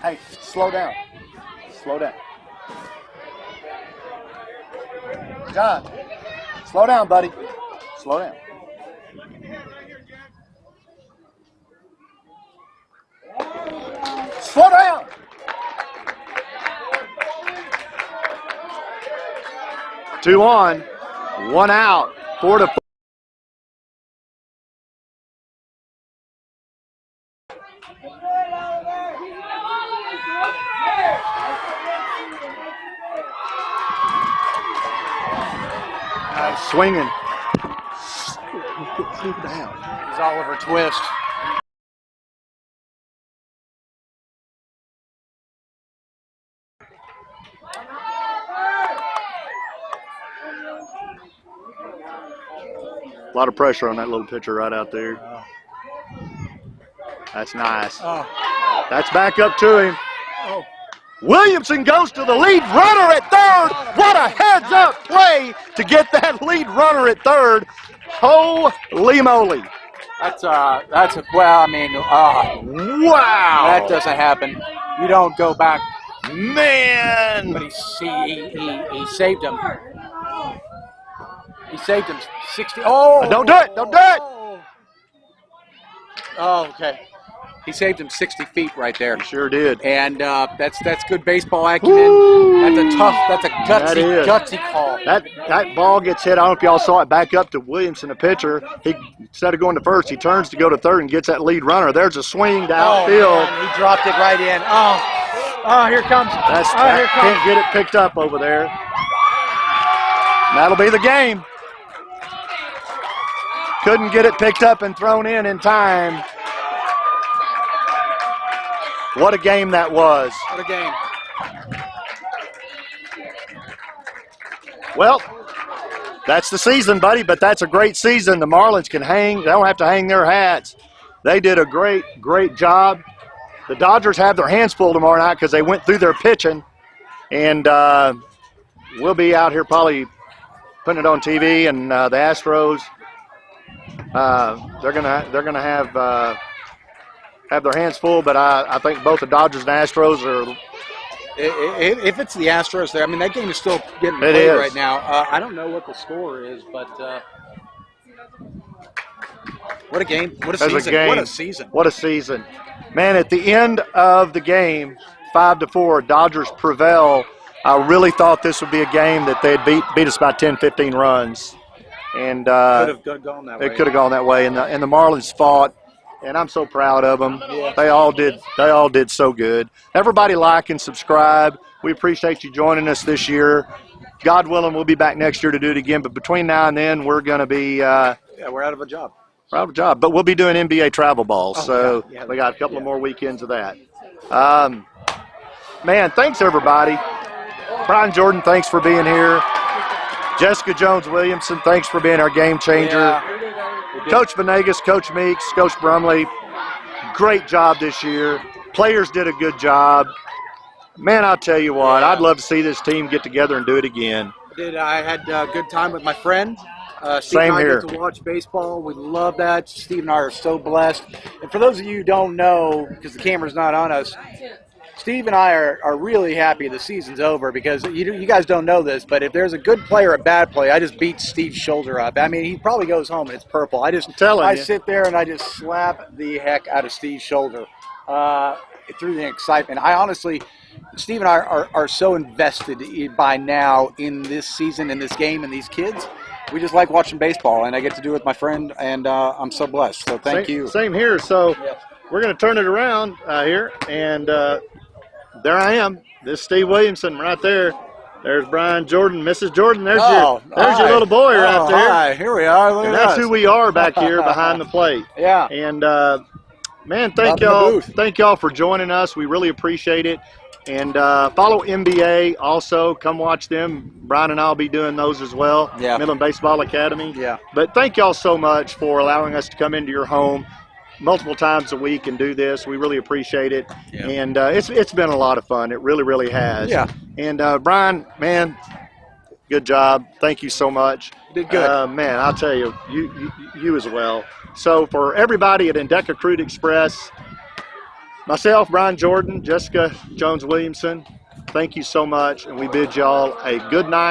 Hey, slow down. Slow down. John, slow down, buddy. Slow down. Slow down. Two on, 1 out, 4-4. Swinging. It's Oliver Twist. A lot of pressure on that little pitcher right out there. That's nice. Oh. That's back up to him. Williamson goes to the lead runner at third. What a heads-up play to get that lead runner at third. Holy moly. That's a, well, I mean, Wow. that doesn't happen. You don't go back, Man. but he saved him. He saved him 60. Oh! Don't do it. Don't do it. Oh, okay. He saved him 60 feet right there. He sure did. And that's good baseball acumen. Woo. That's a That is. gutsy call. That ball gets hit. I don't know if y'all saw it back up to Williamson, the pitcher. He, instead of going to first, he turns to go to third and gets that lead runner. There's a swing to outfield. Man, he dropped it right in. Oh, here comes. Here comes. Can't get it picked up over there. That'll be the game. Couldn't get it picked up and thrown in time. What a game that was. What a game. Well, that's the season, buddy, but that's a great season. The Marlins can hang. They don't have to hang their hats. They did a great job. The Dodgers have their hands full tomorrow night because they went through their pitching. And we'll be out here probably putting it on TV. And the Astros, they're gonna have their hands full. But I think both the Dodgers and Astros are. If it's the Astros there, I mean, that game is still getting played right now. I don't know what the score is, but what a game. What a season. What a season. What a season. Man, at the end of the game, 5-4, Dodgers prevail. I really thought this would be a game that they'd beat us by 10, 15 runs. And could have gone that way. It could have gone that way. And the Marlins fought. And I'm so proud of them. Yeah. They all did so good. Everybody like and subscribe. We appreciate you joining us this year. God willing, we'll be back next year to do it again. But between now and then, we're going to be we're out of a job. We're out of a job. But we'll be doing NBA travel balls. We got a couple of more weekends of that. Man, thanks, everybody. Brian Jordan, thanks for being here. Jessica Jones-Williamson, thanks for being our game changer. Yeah. Coach Venegas, Coach Meeks, Coach Brumley, great job this year. Players did a good job. Man, I'll tell you what, I'd love to see this team get together and do it again. I had a good time with my friend. Steve Same and I here. get to watch baseball. We love that. Steve and I are so blessed. And for those of you who don't know, because the camera's not on us, Steve and I are really happy the season's over because you guys don't know this, but if there's a good play or a bad play, I just beat Steve's shoulder up. I mean, he probably goes home and it's purple. I sit there and I just slap the heck out of Steve's shoulder through the excitement. I honestly, Steve and I are so invested by now in this season, in this game, and these kids. We just like watching baseball, and I get to do it with my friend, and I'm so blessed. So thank you. Same here. So we're going to turn it around here and there I am. This is Steve Williamson right there. There's Brian Jordan, Mrs. Jordan. There's Oh, there's your hi. little boy right Oh, there. Hi, here we are. Look And at that's us. who we are back here behind the plate. Yeah. And man, Up in thank the y'all. booth. Thank y'all for joining us. We really appreciate it. And follow MBA also. Come watch them. Brian and I'll be doing those as well. Yeah. Midland Baseball Academy. Yeah. But thank y'all so much for allowing us to come into your home multiple times a week and do this. We really appreciate it. Yeah. And it's been a lot of fun. It really, really has. Yeah. And Brian, man, good job. Thank you so much. Did good. Man, I'll tell you, you as well. So for everybody at Endeca Crude Express, myself, Brian Jordan, Jessica Jones Williamson, thank you so much. And we bid y'all a good night.